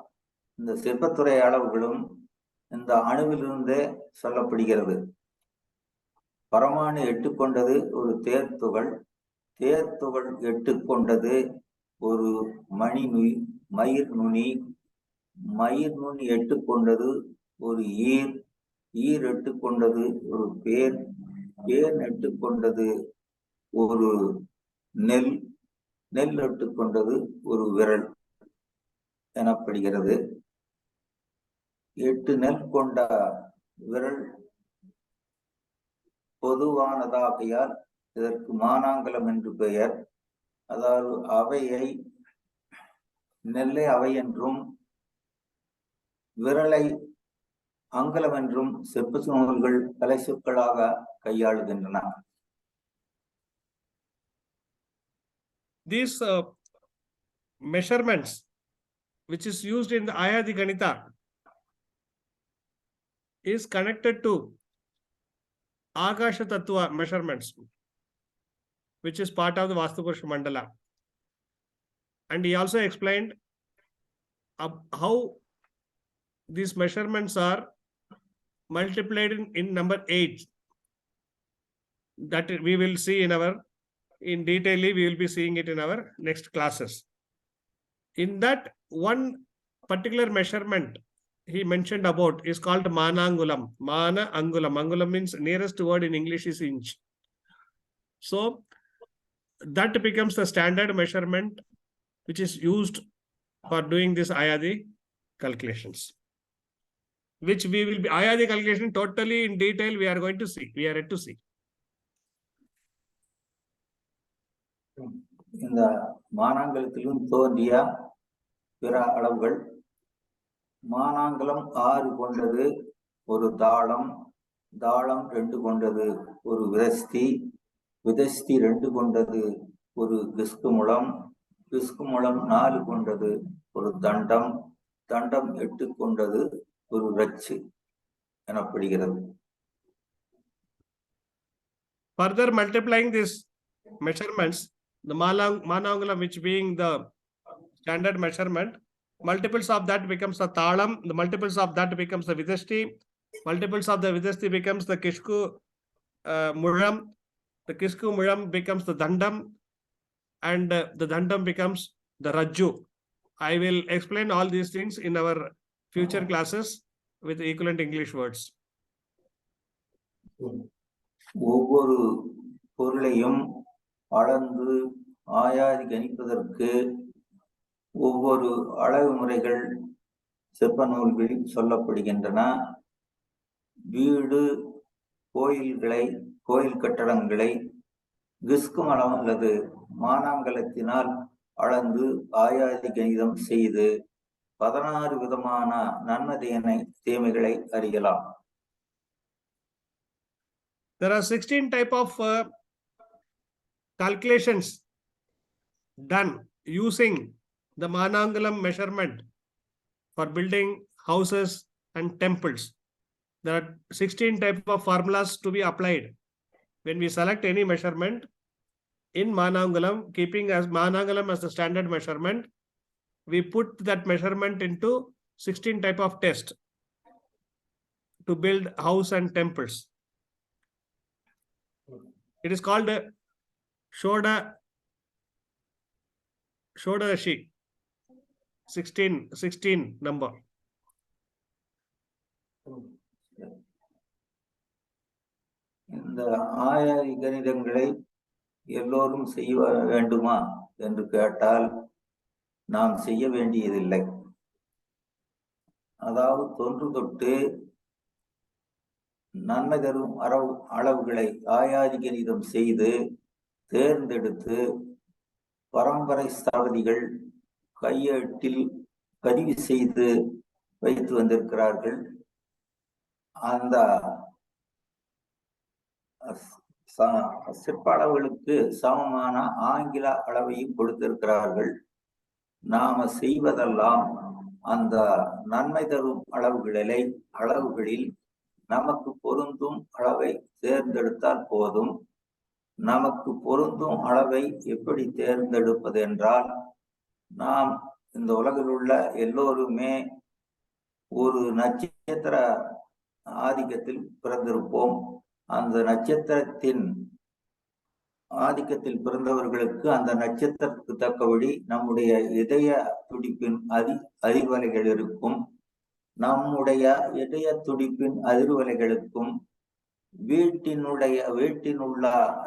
C: இந்த சிற்பத்துறை அளவுகளும் இந்த அணுவிலிருந்தே சொல்லப்படுகிறது. பரமாணு 8 கொண்டது ஒரு தேர்த்துகள், தேர்த்துகள் 8 கொண்டது ஒரு மயிர் நுனி, மயிர் நுனி 8 கொண்டது ஒரு ஈர் 8 கொண்டது ஒரு பேன் 8 கொண்டது ஒரு நெல் 8 கொண்டது ஒரு விரல் எனப்படுகிறது. 8 நெல் கொண்ட விரல் பொதுவானதாகையால் இதற்கு மானாங்கலம் என்று பெயர். அதாவது நெல்லை அவை என்றும் விரலை அங்கலம் என்றும் செப்பு நூல்கள் கலை சொற்களாக கையாளுகின்றன.
B: These measurements which is used in the Ayadi Ganita is connected to Akasha Tattva measurements, which is part of the Vasthu Purusha Mandala. And he also explained how these measurements are multiplied in number 8. That we will see in detail, we will be seeing it in our next classes. In that one particular measurement he mentioned about is called Manangulam. Mana Angulam. Angulam means nearest word in English is inch. So that becomes the standard measurement which is used for doing this Ayadi calculations. Which we will be Ayadi calculation totally in detail we are going to see. We are yet to see.
C: இந்த மானாங்கலத்திலும் தோன்றிய பிற அளவுகள் மானாங்கலம் 6 கொண்டது ஒரு தாளம் 2 கொண்டது ஒரு விதஸ்தி 2 கொண்டது ஒரு விஸ்குமுளம் 4 கொண்டது ஒரு தண்டம் 8 கொண்டது ஒரு ரச்சு எனப்படுகிறது.
B: Further multiplying these measurements, the Manangulam, which being the standard measurement, multiples of that becomes the Talam, the multiples of that becomes the Vidashti, multiples of the Vidashti becomes the Kishku Muram, the Kishku Muram becomes the Dandam, and the Dandam becomes the Rajju. I will explain all these things in our future classes with equivalent English words.
C: ஒவ்வொரு பொருளையும் அளந்து ஆயாதி கணிப்பதற்கு ஒவ்வொரு அளவு முறைகள் சிற்ப நூல்களில் சொல்லப்படுகின்றன. வீடு, கோயில் கட்டடங்களை கிஸ்கும் அளவு அல்லது மானாங்கலத்தினால் அளந்து ஆயாதி கணிதம் செய்து 16 விதமான நன்மை தீமைகளை அறியலாம்.
B: There are 16 type of calculations done using the Manangalam measurement for building houses and temples. There are 16 type of formulas to be applied when we select any measurement in Manangalam, keeping as Manangalam as the standard measurement. We put that measurement into 16 type of test to build house and temples. It is called Shodarashi, 16 number.
C: இந்த ஆயாதி கணிதங்களை எல்லோரும் செய்ய வேண்டுமா என்று கேட்டால் நாம் செய்ய வேண்டியதில்லை. அதாவது தொன்று தொட்டு நன்மை தரும் அளவுகளை ஆயாதி கணிதம் செய்து தேர்ந்தெடுத்து பரம்பரை ஸ்தாபதிகள் கையேட்டில் பதிவு செய்து வைத்து வந்திருக்கிறார்கள். அந்த சிற்ப அளவுகளுக்கு சமமான ஆங்கில அளவையும் கொடுத்திருக்கிறார்கள். நாம செய்வதெல்லாம் அந்த நன்மை தரும் அளவுகளில் நமக்கு பொருந்தும் அளவை தேர்ந்தெடுத்தால் போதும். நமக்கு பொருந்தும் அளவை எப்படி தேர்ந்தெடுப்பது என்றால், நாம் இந்த உலகில் உள்ள எல்லோருமே ஒரு நட்சத்திர ஆதிக்கத்தில் பிறந்திருப்போம். அந்த நட்சத்திரத்தின் ஆதிக்கத்தில் பிறந்தவர்களுக்கு அந்த நட்சத்திரத்துக்கு தக்கபடி நம்முடைய இதய துடிப்பின் அதிர்வலைகள் இருக்கும். நம்முடைய இதய துடிப்பின் அதிர்வலைகளுக்கும் வீட்டினுள்ள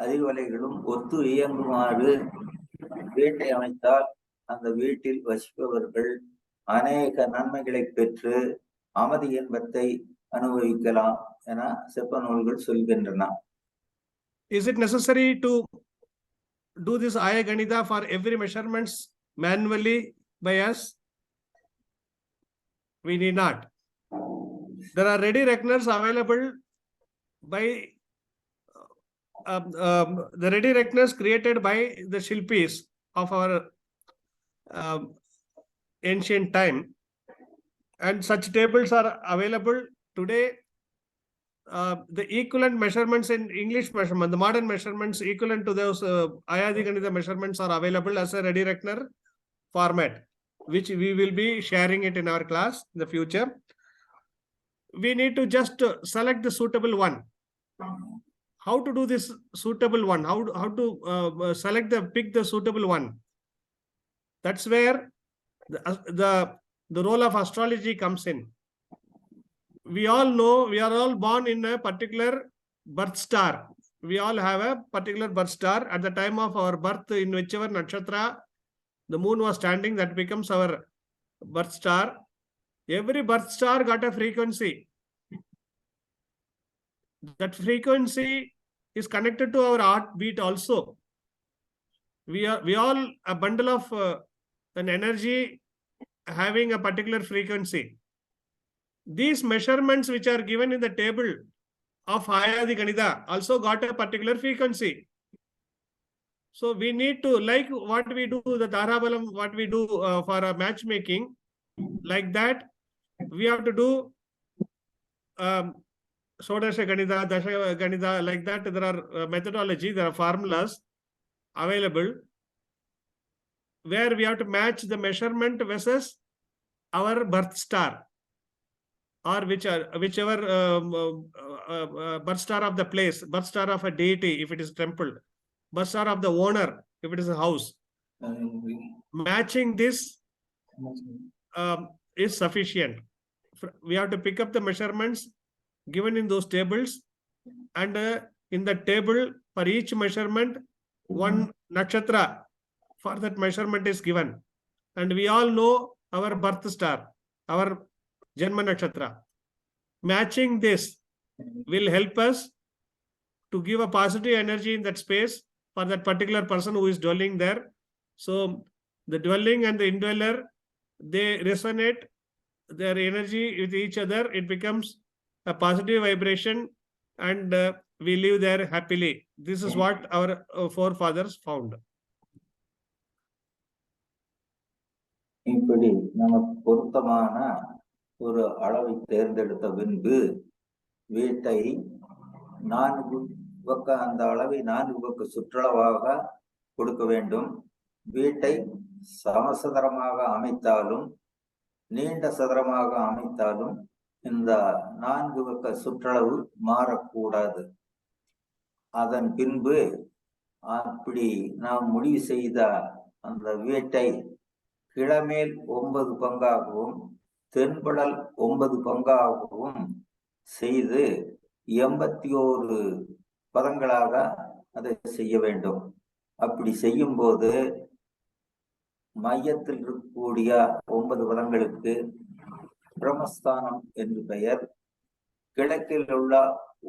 C: அதிர்வலைகளும் ஒத்து இயங்குமாறு வீட்டை அமைத்தால் அந்த வீட்டில் வசிப்பவர்கள் அநேக நன்மைகளை பெற்று அமைதி இன்பத்தை அனுபவிக்கலாம் என சிற்ப நூல்கள் சொல்கின்றன.
B: Is it necessary to do this Aya Ganita for every measurements manually by us? We need not. There are ready reckoners available by the ready reckoners created by the Shilpis of our ancient time, and such tables are available today. The equivalent measurements in English measurement, the modern measurements equivalent to those Ayadi Ganita measurements are available as a ready reckoner format, which we will be sharing it in our class in the future. We need to just select the suitable one. How to do this suitable one? How to pick the suitable one? That's where the role of astrology comes in. We all know we are all born in a particular birth star. We all have a particular birth star. At the time of our birth, in whichever nakshatra the moon was standing, that becomes our birth star. Every birth star got a frequency. That frequency is connected to our heartbeat also. We all a bundle of an energy having a particular frequency. These measurements which are given in the table of Ayadi Ganita also got a particular frequency. So we need to, like what we do, the Darabalam, what we do for a matchmaking, like that, we have to do Sodasha Ganita, Dasha Ganita, like that. There are methodology, there are formulas available where we have to match the measurement versus our birth star, or whichever birth star of the place, birth star of a deity if it is temple, birth star of the owner if it is a house. Matching this is sufficient. We have to pick up the measurements given in those tables, and in the table for each measurement, one nakshatra for that measurement is given. And we all know our birth star, our Janma nakshatra. Matching this will help us to give a positive energy in that space for that particular person who is dwelling there. So the dwelling and the indweller, they resonate their energy with each other. It becomes a positive vibration, and we live there happily. This is what our forefathers found.
C: இப்படி நமக்கு பொருத்தமான ஒரு அளவை தேர்ந்தெடுத்த பின்பு வீட்டை 4 பக்க அந்த அளவை 4 பக்க சுற்றளவாக கொடுக்க வேண்டும். வீட்டை சமசதுரமாக அமைத்தாலும் நீண்ட சதுரமாக அமைத்தாலும் இந்த 4 பக்க சுற்றளவு மாறக்கூடாது. அதன் பின்பு அப்படி நாம் முடிவு செய்த அந்த வீட்டை கிழமேல் 9 பங்காகவும் தென்படல் 9 பங்காகவும் செய்து 81 பதங்களாக அதை செய்ய வேண்டும். அப்படி செய்யும் போது மையத்தில் இருக்கக்கூடிய 9 பதங்களுக்கு பிரம்மஸ்தானம் என்று பெயர். கிழக்கில் உள்ள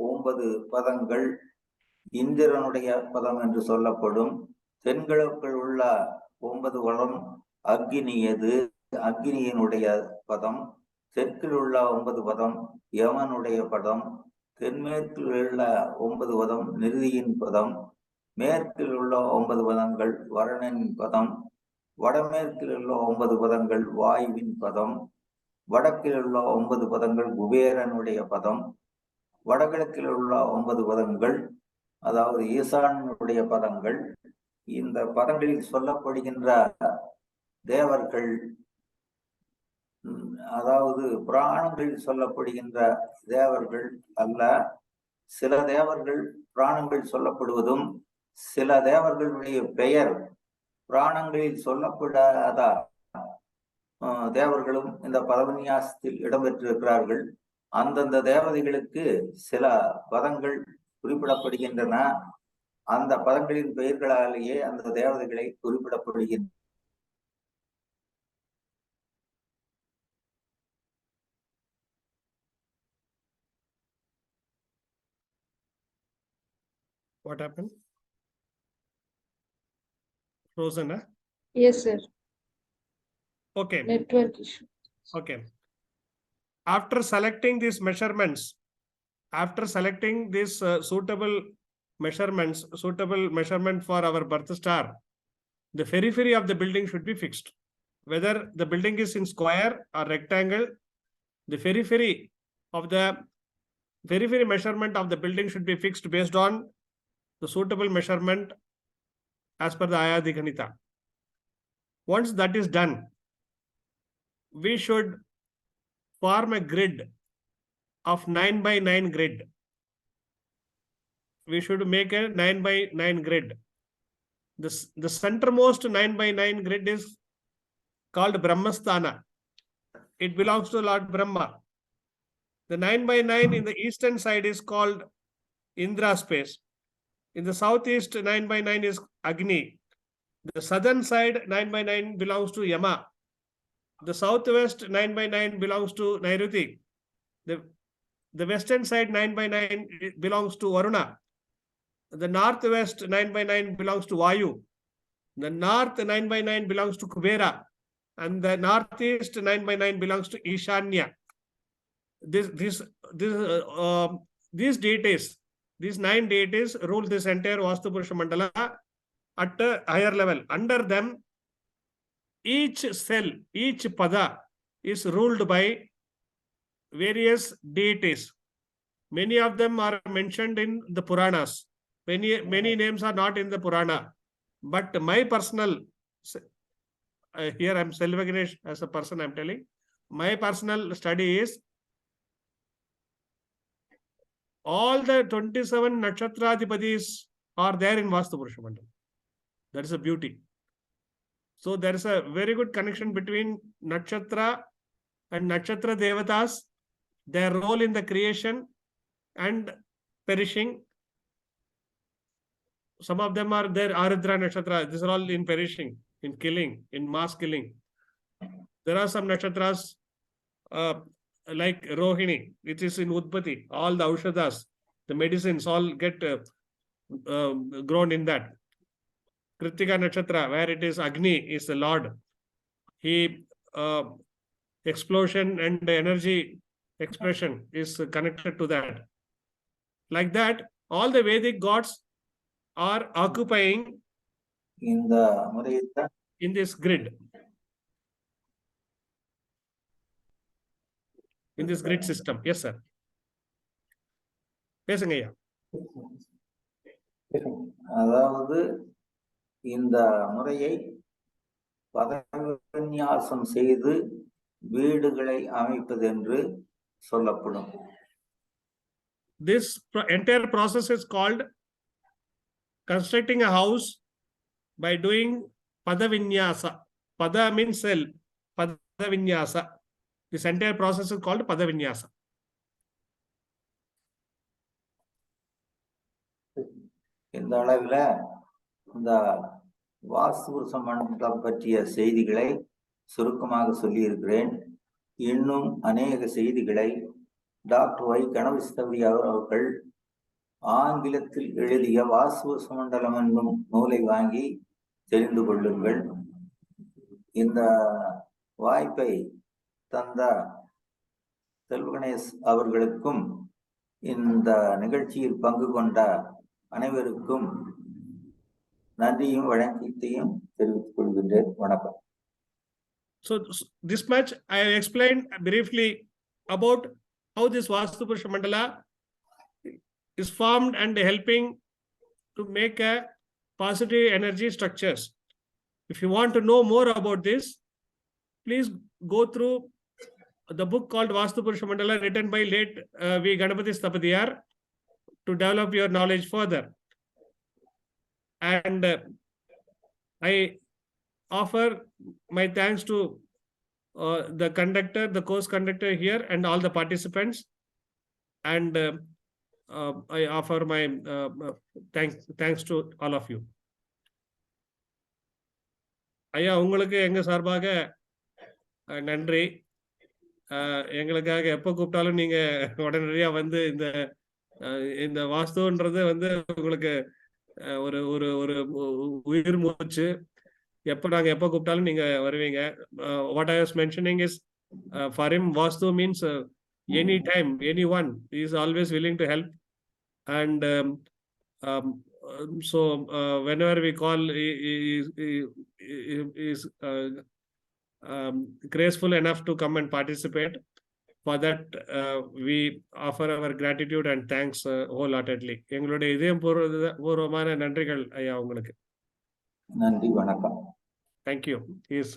C: 9 பதங்கள் இந்திரனுடைய பதம் என்று சொல்லப்படும். தென்கிழக்கில் உள்ள 9 பதம் அக்னியது, அக்னியினுடைய பதம். தெற்கில் உள்ள 9 பதம் யமனுடைய பதம். தென்மேற்கில் உள்ள 9 பதம் நிருதியின் பதம். மேற்கில் உள்ள 9 பதங்கள் வருணனின் பதம். வடமேற்கில் உள்ள 9 பதங்கள் வாயுவின் பதம். வடக்கில் உள்ள 9 பதங்கள் குபேரனுடைய பதம். வடகிழக்கில் உள்ள 9 பதங்கள் அதாவது ஈசானுடைய பதங்கள். இந்த பதங்களில் சொல்லப்படுகின்ற தேவர்கள், அதாவது புராணங்களில் சொல்லப்படுகின்ற தேவர்கள் அல்ல. சில தேவர்கள் புராணங்கள் சொல்லப்படுவதும் சில தேவர்களுடைய பெயர் புராணங்களில் சொல்லப்படாத தேவர்களும் இந்த பதவிநியாசத்தில் இடம்பெற்றிருக்கிறார்கள். அந்தந்த தேவதைகளுக்கு சில பதங்கள் குறிப்பிடப்படுகின்றன. அந்த பதங்களின் பெயர்களாலேயே அந்த தேவதைகளை குறிப்பிடப்படுகின்றன.
B: What happened? Frozen, huh?
D: Yes, sir.
B: Okay.
D: Network issue.
B: Okay. After selecting these measurements, after selecting this suitable measurement for our birth star, the periphery of the building should be fixed. Whether the building is in square or rectangle, the periphery measurement of the building should be fixed based on the suitable measurement as per the Ayadi Ganita. Once that is done, we should form a grid of 9x9 grid. We should make a 9x9 grid. The centermost 9x9 grid is called Brahmasthana. It belongs to Lord Brahma. The 9x9 in the eastern side is called Indra space. In the southeast, 9x9 is Agni. The southern side, 9x9 belongs to Yama. The southwest, 9x9 belongs to Nairuti. The western side, 9x9 belongs to Varuna. The northwest, 9x9 belongs to Vayu. The north, 9x9 belongs to Kubera. And the northeast, 9x9 belongs to Ishanya. These deities, these 9 deities rule this entire Vasthu Purusha Mandala at a higher level. Under them, each cell, each pada is ruled by various deities. Many of them are mentioned in the Puranas. Many names are not in the Purana. But my personal, here I am Selva Ganesh as a person I am telling, my personal study is all the 27 Nakshatradhipatis are there in Vastu Purusha Mandala. That is a beauty. So there is a very good connection between Nakshatra and Nakshatra Devatas, their role in the creation and perishing. Some of them are there, Aridra Nakshatra. These are all in perishing, in killing, in mass killing. There are some Nakshatras like Rohini, which is in Udpati. All the Aushadas, the medicines all get grown in that. Kritika Nakshatra, where it is Agni, is the Lord. He explosion and energy expression is connected to that. Like that, all the Vedic gods are occupying
C: in
B: this grid. In this grid system. Yes, sir. பேசுங்க ஐயா.
C: அதாவது இந்த முறையை பதவிநியாசம் செய்து வீடுகளை அமைப்பது என்று சொல்லப்படும்.
B: This entire process is called constructing a house by doing padavinyasa. Pada means cell. Padavinyasa. This entire process is called padavinyasa.
C: இந்த அளவில் இந்த வாஸ்து புருஷ மண்டலம் பற்றிய செய்திகளை சுருக்கமாக சொல்லியிருக்கிறேன். இன்னும் அநேக செய்திகளை டாக்டர் ஒய் கணபதி அவர்கள் ஆங்கிலத்தில் எழுதிய வாஸ்து புருஷ மண்டலம் என்னும் நூலை வாங்கி தெரிந்து கொள்ளுங்கள். இந்த வாய்ப்பை தந்த செல்வகணேஷ் அவர்களுக்கும் இந்த நிகழ்ச்சியில் பங்கு கொண்ட அனைவருக்கும் நன்றியும் வணக்கத்தையும் தெரிவித்துக் கொள்கின்றேன். வணக்கம்.
B: So this much I have explained briefly about how this Vastu Purusha Mandala is formed and helping to make a positive energy structures. If you want to know more about this, please go through the book called Vastu Purusha Mandala written by late V. Ganapati Stapadiyar to develop your knowledge further. And I offer my thanks to the conductor, the course conductor here, and all the participants. And I offer my thanks to all of you. ஐயா, உங்களுக்கு எங்க சார்பாக நன்றி. எங்களுக்காக எப்போ கூப்பிட்டாலும் நீங்க உடனடியாக வந்து இந்த வாஸ்துன்றது வந்து உங்களுக்கு ஒரு ஒரு ஒரு உயிர் மூச்சு. நாங்க எப்போ கூப்பிட்டாலும் நீங்க வருவீங்க. What I was mentioning is for him vastu means any time, any one is always willing to help. And so whenever we call, he is graceful enough to come and participate. For that we offer our gratitude and thanks wholeheartedly. எங்களுடைய இதயம் பூர்வமான நன்றிகள் ஐயா உங்களுக்கு.
C: நன்றி, வணக்கம்.
B: Thank you. He's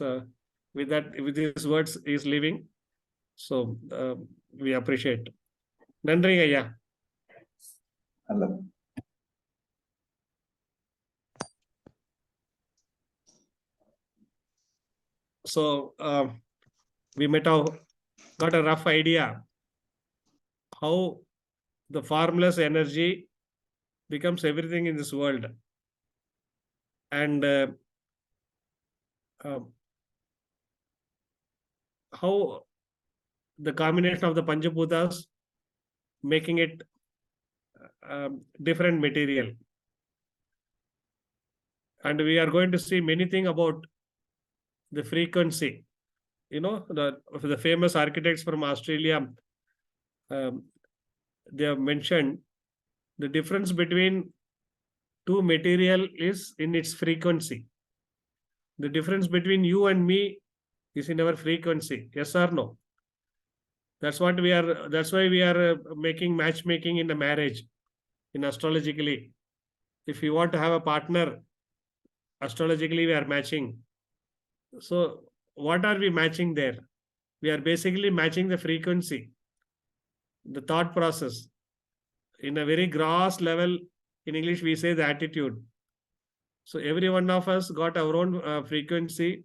B: with these words he is leaving, so we appreciate. நன்றி ஐயா.
C: நல்லது.
B: So we got a rough idea how the formless energy becomes everything in this world, and how the combination of the Panchabutas making it different material. And we are going to see many things about the frequency. You know, the famous architects from Australia, they have mentioned the difference between two material is in its frequency. The difference between you and me is in our frequency. Yes or no? That's why we are making matchmaking in the marriage, in astrologically. If you want to have a partner, astrologically we are matching. So what are we matching there? we are basically matching the frequency, the thought process. In a very gross level, in English, we say the attitude. So every one of us got our own frequency,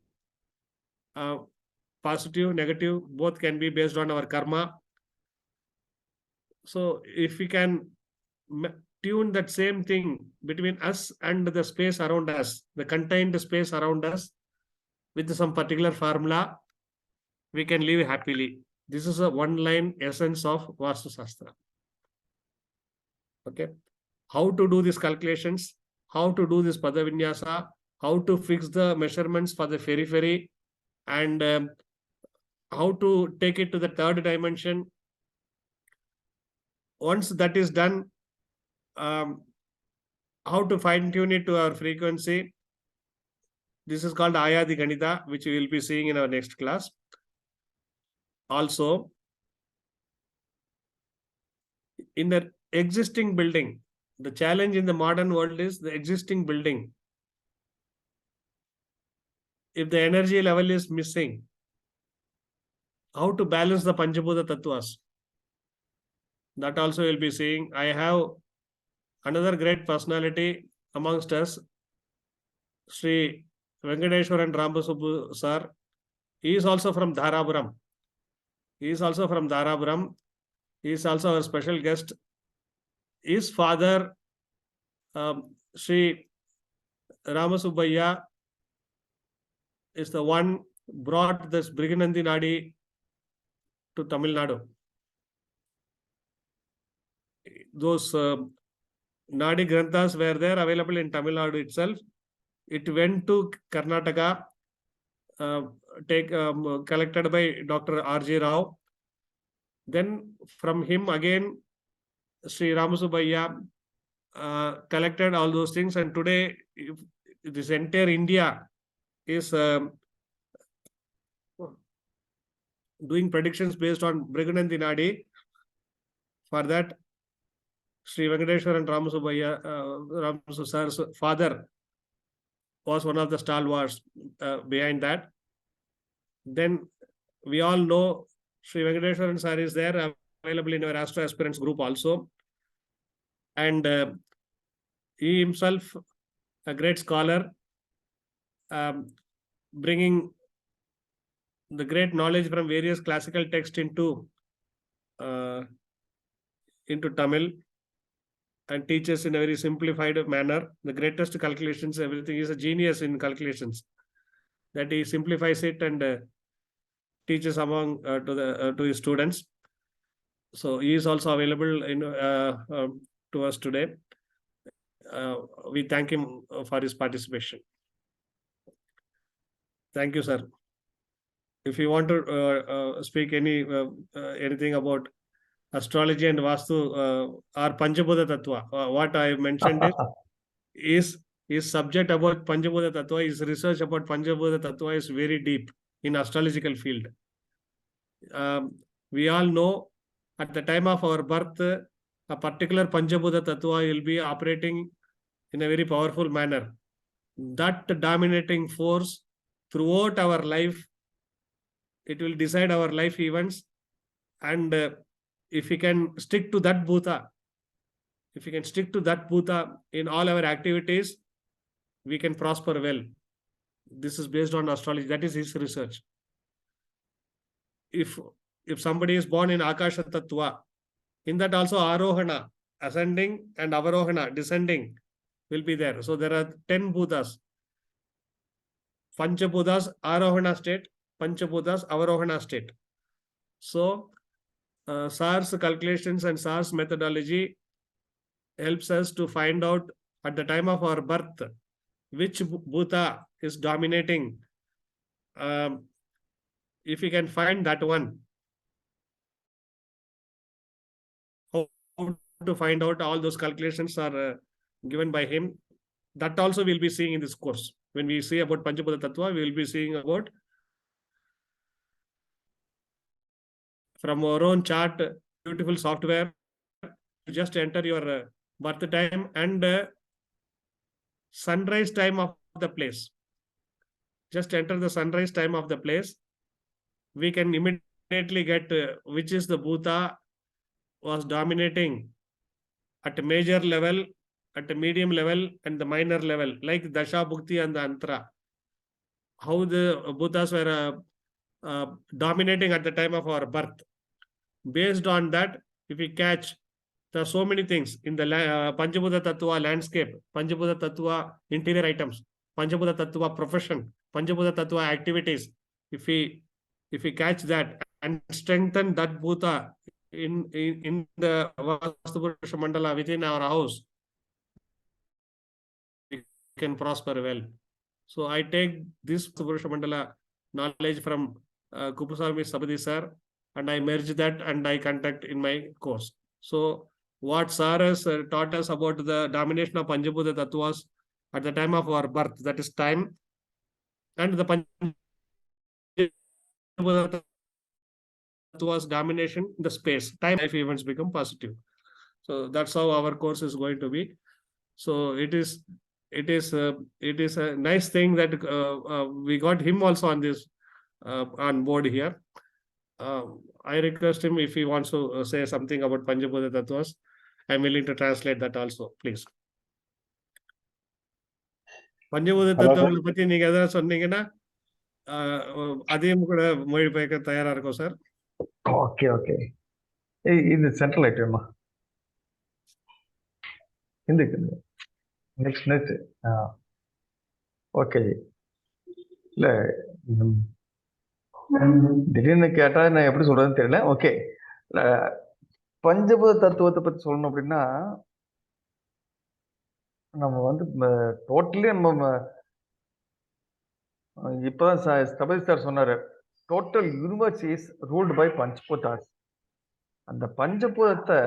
B: positive, negative, both can be based on our karma. So if we can tune that same thing between us and the space around us, the contained space around us, with some particular formula, we can live happily. This is a one-line essence of Vastu Shastra. Okay. How to do these calculations, how to do this Pada Vinyasa, how to fix the measurements for the periphery, and how to take it to the third dimension. Once that is done, how to fine tune it to our frequency. This is called Ayadi Ganita, which we will be seeing in our next class. Also, in the existing building, the challenge in the modern world is the existing building. If the energy level is missing, how to balance the Panchabhuta Tattvas? That also we'll be seeing. I have another great personality amongst us, Sri Venkateshwaran Rambasubbu sir. He is also from Dharapuram. He is also our special guest. His father, Sri Ramasubbayya, is the one brought this Briganandi Nadi to Tamil Nadu. Those Nadi Granthas were there available in Tamil Nadu itself. It went to Karnataka, collected by Dr. R.J. Rao. Then from him again, Sri Ramasubbayya collected all those things. And today, this entire India is doing predictions based on Briganandi Nadi. For that, Sri Venkateshwaran Ramasubbayya, Ramasu sir's father was one of the stalwarts behind that. Then we all know Sri Venkateshwaran sir is there, available in our Astro Aspirants group also. And he himself, a great scholar, bringing the great knowledge from various classical texts into Tamil, and teaches in a very simplified manner. The greatest calculations, everything. Is a genius in calculations. That he simplifies it and teaches among to his students. So he is also available to us today. We thank him for his participation. Thank you, sir. If you want to speak anything about astrology and Vastu or Panchabhuta Tattva, what I mentioned is subject about Panchabhuta Tattva, his research about Panchabhuta Tattva is very deep in astrological field. We all know at the time of our birth, a particular Panchabhuta Tattva will be operating in a very powerful manner. That dominating force throughout our life, it will decide our life events. And if we can stick to that Bhuta, in all our activities, we can prosper well. This is based on astrology. That is his research. If somebody is born in Akasha Tattva, in that also Arohana, ascending, and Avarohana, descending, will be there. So there are 10 Bhutas. Panchabhutas, Arohana state, Panchabhutas, Avarohana state. So SARS calculations and SARS methodology helps us to find out at the time of our birth which Bhuta is dominating. If we can find that one, how to find out, all those calculations are given by him. That also we'll be seeing in this course. When we see about Panchabhuta Tattva, we will be seeing about from our own chart, beautiful software. Just enter your birth time and sunrise time of the place. Just enter the sunrise time of the place. We can immediately immediately get which is the bhuta was dominating at a major level, at a medium level, and the minor level, like Dasha, Bhukti, and the Antara. How the bhutas were dominating at the time of our birth. Based on that, if we catch, there are so many things in the Panchabhuta Tattva landscape, Panchabhuta Tattva interior items, Panchabhuta Tattva profession, Panchabhuta Tattva activities. If we catch that and strengthen that bhuta in the Vasthu Purusha Mandala within our house, we can prosper well. So I take this Purusha Mandala knowledge from Kupuswami Sabadi sir, and I merge that and I conduct in my course. So what sir has taught us about the domination of Panchabhuta Tattvas at the time of our birth, that is time, and the Panchabhuta Tattvas domination in the space, time, life events become positive. So that's how our course is going to be. So it is a nice thing that we got him also on this on board here. I request him if he wants to say something about Panchabhuta Tattvas. I'm willing to translate that also, please. Panchabhuta Tattvas பத்தி நீங்க எதாவது சொன்னீங்கன்னா அதையும் கூட மொழிபெயர்க்க தயாரா இருக்கும் sir.
D: Okay okay, இது சென்ட்ரல் ஐட்டமா இந்துக்கு நெக்ஸ்ட் ஓகே. இல்லை திடீர்னு கேட்டா நான் எப்படி சொல்றதுன்னு தெரியல. ஓகே, பஞ்சபூத தத்துவத்தை பத்தி சொல்லணும் அப்படின்னா நம்ம வந்து டோட்டலி நம்ம இப்பதான் சபதி சார் சொன்னாரு, total universe is ruled by பஞ்சபூதாஸ். அந்த பஞ்சபூதத்தை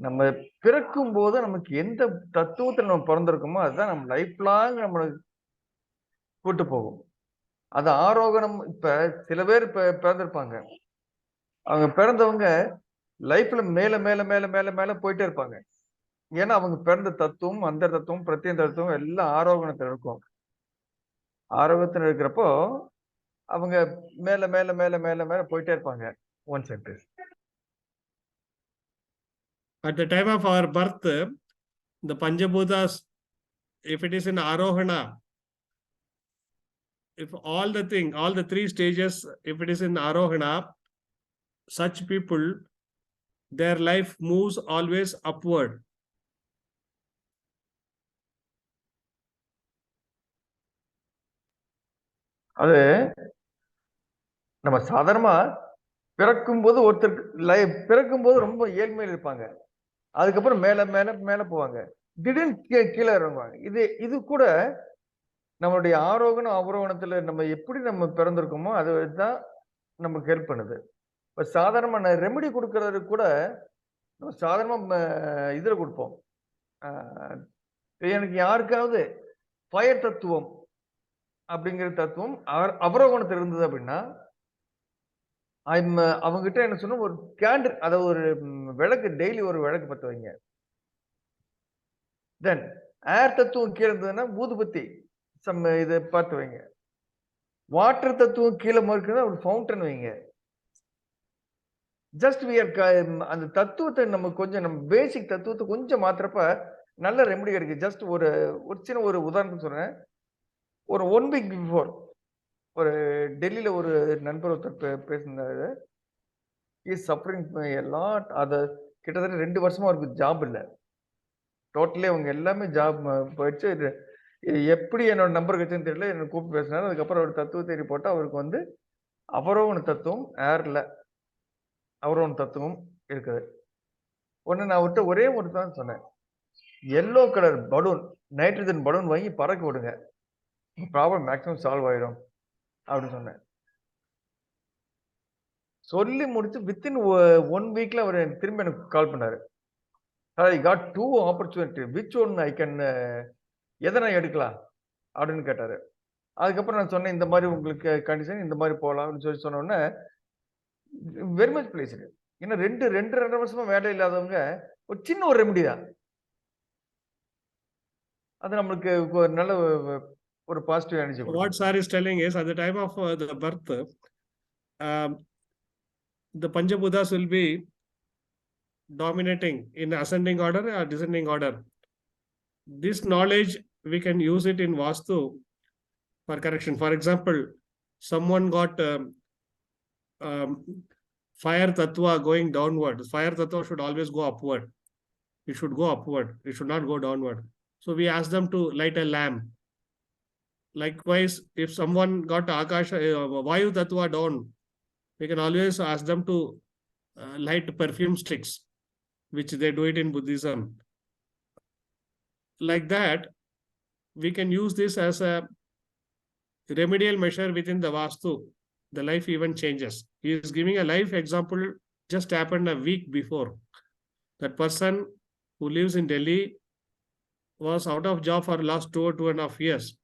D: நம்ம பிறக்கும் போது நமக்கு எந்த தத்துவத்தில் நம்ம பிறந்திருக்கோமோ அதுதான் நம்ம லைஃப் லாங் நம்மளுக்கு கூட்டு போகும். அது ஆரோகணம். இப்ப சில பேர் பிறந்திருப்பாங்க, அவங்க பிறந்தவங்க லைஃப்ல மேல மேல மேல மேல மேல போயிட்டே இருப்பாங்க. ஏன்னா அவங்க பிறந்த தத்துவம், அந்த தத்துவம், பிரத்யேக தத்துவம் எல்லாம் ஆரோகணத்தில் இருக்கும். ஆரோகத்தில் இருக்கிறப்போ அவங்க மேல மேல மேல மேல மேல போயிட்டே இருப்பாங்க. One sentence.
B: At the time of our birth, the Panchabhutas, if it is in Arohana, if all the three stages, if it is in Arohana, such people, their life moves always upward.
D: அது நம்ம சாதாரணமா பிறக்கும் போது ஒருத்தருக்கு பிறக்கும் போது ரொம்ப ஏழ்மையில் இருப்பாங்க, அதுக்கப்புறம் மேல மேல மேல போவாங்க, திடீர்னு கீழே இறங்குவாங்க. இது கூட நம்மளுடைய ஆரோகணம் அவரோகணத்துல நம்ம எப்படி நம்ம பிறந்திருக்கோமோ அதுதான் நமக்கு ஹெல்ப் பண்ணுது. இப்ப சாதாரணமான ரெமெடி கொடுக்கறது கூட நம்ம சாதாரணமா இதுல கொடுப்போம். எனக்கு யாருக்காவது ஃபயர் தத்துவம் அப்படிங்கிற தத்துவம் அவரோகணத்தில் இருந்தது அப்படின்னா அவங்ககிட்ட என்ன சொன்ன, ஒரு கேண்டில், அதாவது ஒரு விளக்கு, டெய்லி ஒரு விளக்கு பத்த வைங்க. தென் ஏர் தத்துவம் கீழே இருந்ததுன்னா ஊதுபத்தி இதை பார்த்து வைங்க. வாட்டர் தத்துவம் கீழே இருக்குன்னா ஒரு ஃபவுண்டன் வைங்க. ஜஸ்ட் அந்த தத்துவத்தை நம்ம கொஞ்சம், நம்ம பேசிக் தத்துவத்தை கொஞ்சம் மாத்திரப்ப நல்ல ரெமெடி கிடைக்கும். ஜஸ்ட் ஒரு சின்ன ஒரு உதாரணம் சொல்றேன். ஒரு 1 வீக் பிஃபோர் ஒரு டெல்லியில ஒரு நண்பர் ஒருத்தர் பேசினாரு. இஸ் சஃபரிங் எல்லாம். அதை கிட்டத்தட்ட 2 வருஷமா அவருக்கு ஜாப் இல்லை. டோட்டலி அவங்க எல்லாமே ஜாப் போயிடுச்சு. எப்படி என்னோட நம்பர் கிடைச்சுன்னு தெரியல, என்ன கூப்பிட்டு பேசினாரு. அதுக்கப்புறம் ஒரு தத்துவ தேடி போட்டு அவருக்கு வந்து அவரோகண தத்துவம் ஏர்ல அவரோகண தத்துவம் இருக்குது. ஒன்று நான் விட்டு ஒரே ஒரு தான் சொன்னேன், yellow colour balloon, nitrogen balloon வாங்கி பறக்க விடுங்க, ப்ராப்ளம் மேக்ஸிமம் சால்வ் ஆயிடும் அப்படின்னு சொன்னேன். சொல்லி முடிச்சு வித்தின் 1 வீக்ல அவர் திரும்ப எனக்கு கால் பண்ணாரு. I got 2 opportunity, which one I can, எதை நான் எடுக்கலாம் அப்படின்னு கேட்டாரு. அதுக்கப்புறம் நான் சொன்னேன், இந்த மாதிரி உங்களுக்கு கண்டிஷன் இந்த மாதிரி போகலாம்னு சொல்லி சொன்ன உடனே வெரி மச் பிளேஸ்டு. இன்னும் 2.5 வருஷமா வேலை இல்லாதவங்க ஒரு சின்ன ஒரு ரெமெடி தான், அது நம்மளுக்கு ஒரு நல்ல ஒரு positive energy.
B: What sir is telling is, at the time of the birth, the Panchabhutas will be dominating in ascending order or descending order. This knowledge, we can use it in Vastu for correction. For example, someone got fire tattva going downward. Fire tattva should always go upward. It should go upward. It should not go downward. So we ask them to light a lamp. Likewise, if someone got Akasha, Vayu tattva down, we can always ask them to light perfume sticks, which they do it in Buddhism. Like that, we can use this as a remedial measure within the Vastu. The life even changes. He is giving a life example, just happened a week before. That person who lives in Delhi was out of job for last 2.5 years.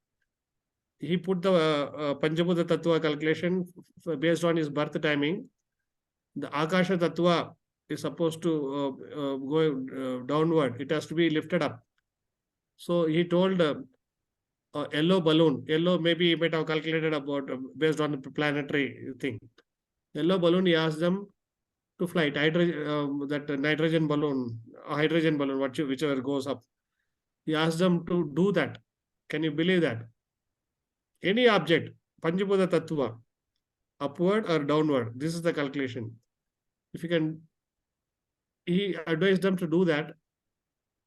B: He put the Panchabhuta Tattva calculation based on his birth timing. The Akasha Tattva is supposed to go downward. It has to be lifted up. So he told yellow balloon. Yellow, maybe he might have calculated about based on the planetary thing. Yellow balloon, he asked them to fly it. That nitrogen balloon, hydrogen balloon, whichever goes up. He asked them to do that. Can you believe that? Any object, Panchabhuta Tattva, upward or downward, this is the calculation. If you can, he advised them to do that.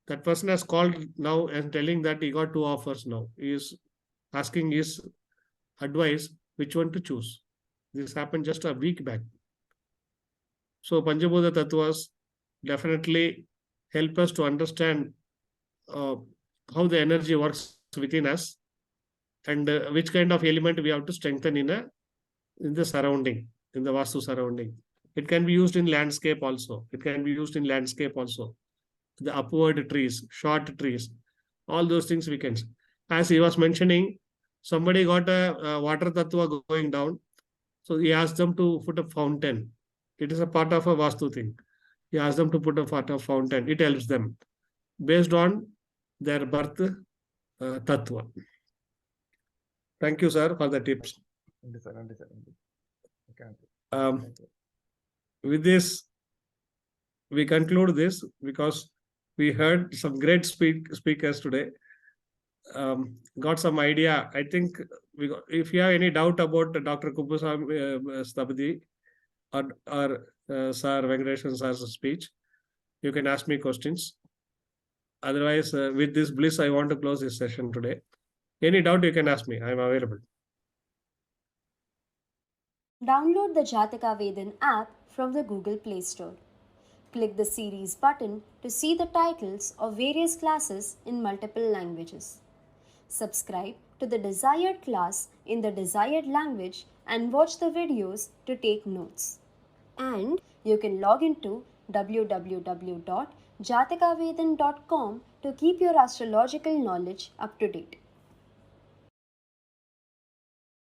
B: That person has called now and telling that he got 2 offers now. He is asking his advice which one to choose. This happened just a week back. So Panchabhuta Tattvas definitely help us to understand how the energy works within us and which kind of element we have to strengthen in the surrounding, in the Vastu surrounding. It can be used in landscape also. It can be used in landscape also. The upward trees, short trees, all those things we can. As he was mentioning, somebody got a water tattva going down. So he asked them to put a fountain. It is a part of a Vastu thing. He asked them to put a part of fountain. It helps them based on their birth tattva. Thank you, sir, for the tips. With this, we conclude this because we heard some great speakers today. Got some idea. I think if you have any doubt about Dr. Kuppuswamy Stabdi or Sir Venkatesan sir's speech, you can ask me questions. Otherwise, with this bliss, I want to close this session today. Any doubt you can ask me. I am available.
A: Download the Jataka Vedan app from the Google Play Store. Click the series button to see the titles of various classes in multiple languages. Subscribe to the desired class in the desired language and watch the videos to take notes. And you can log into www.jatakavedan.com to keep your astrological knowledge up to date.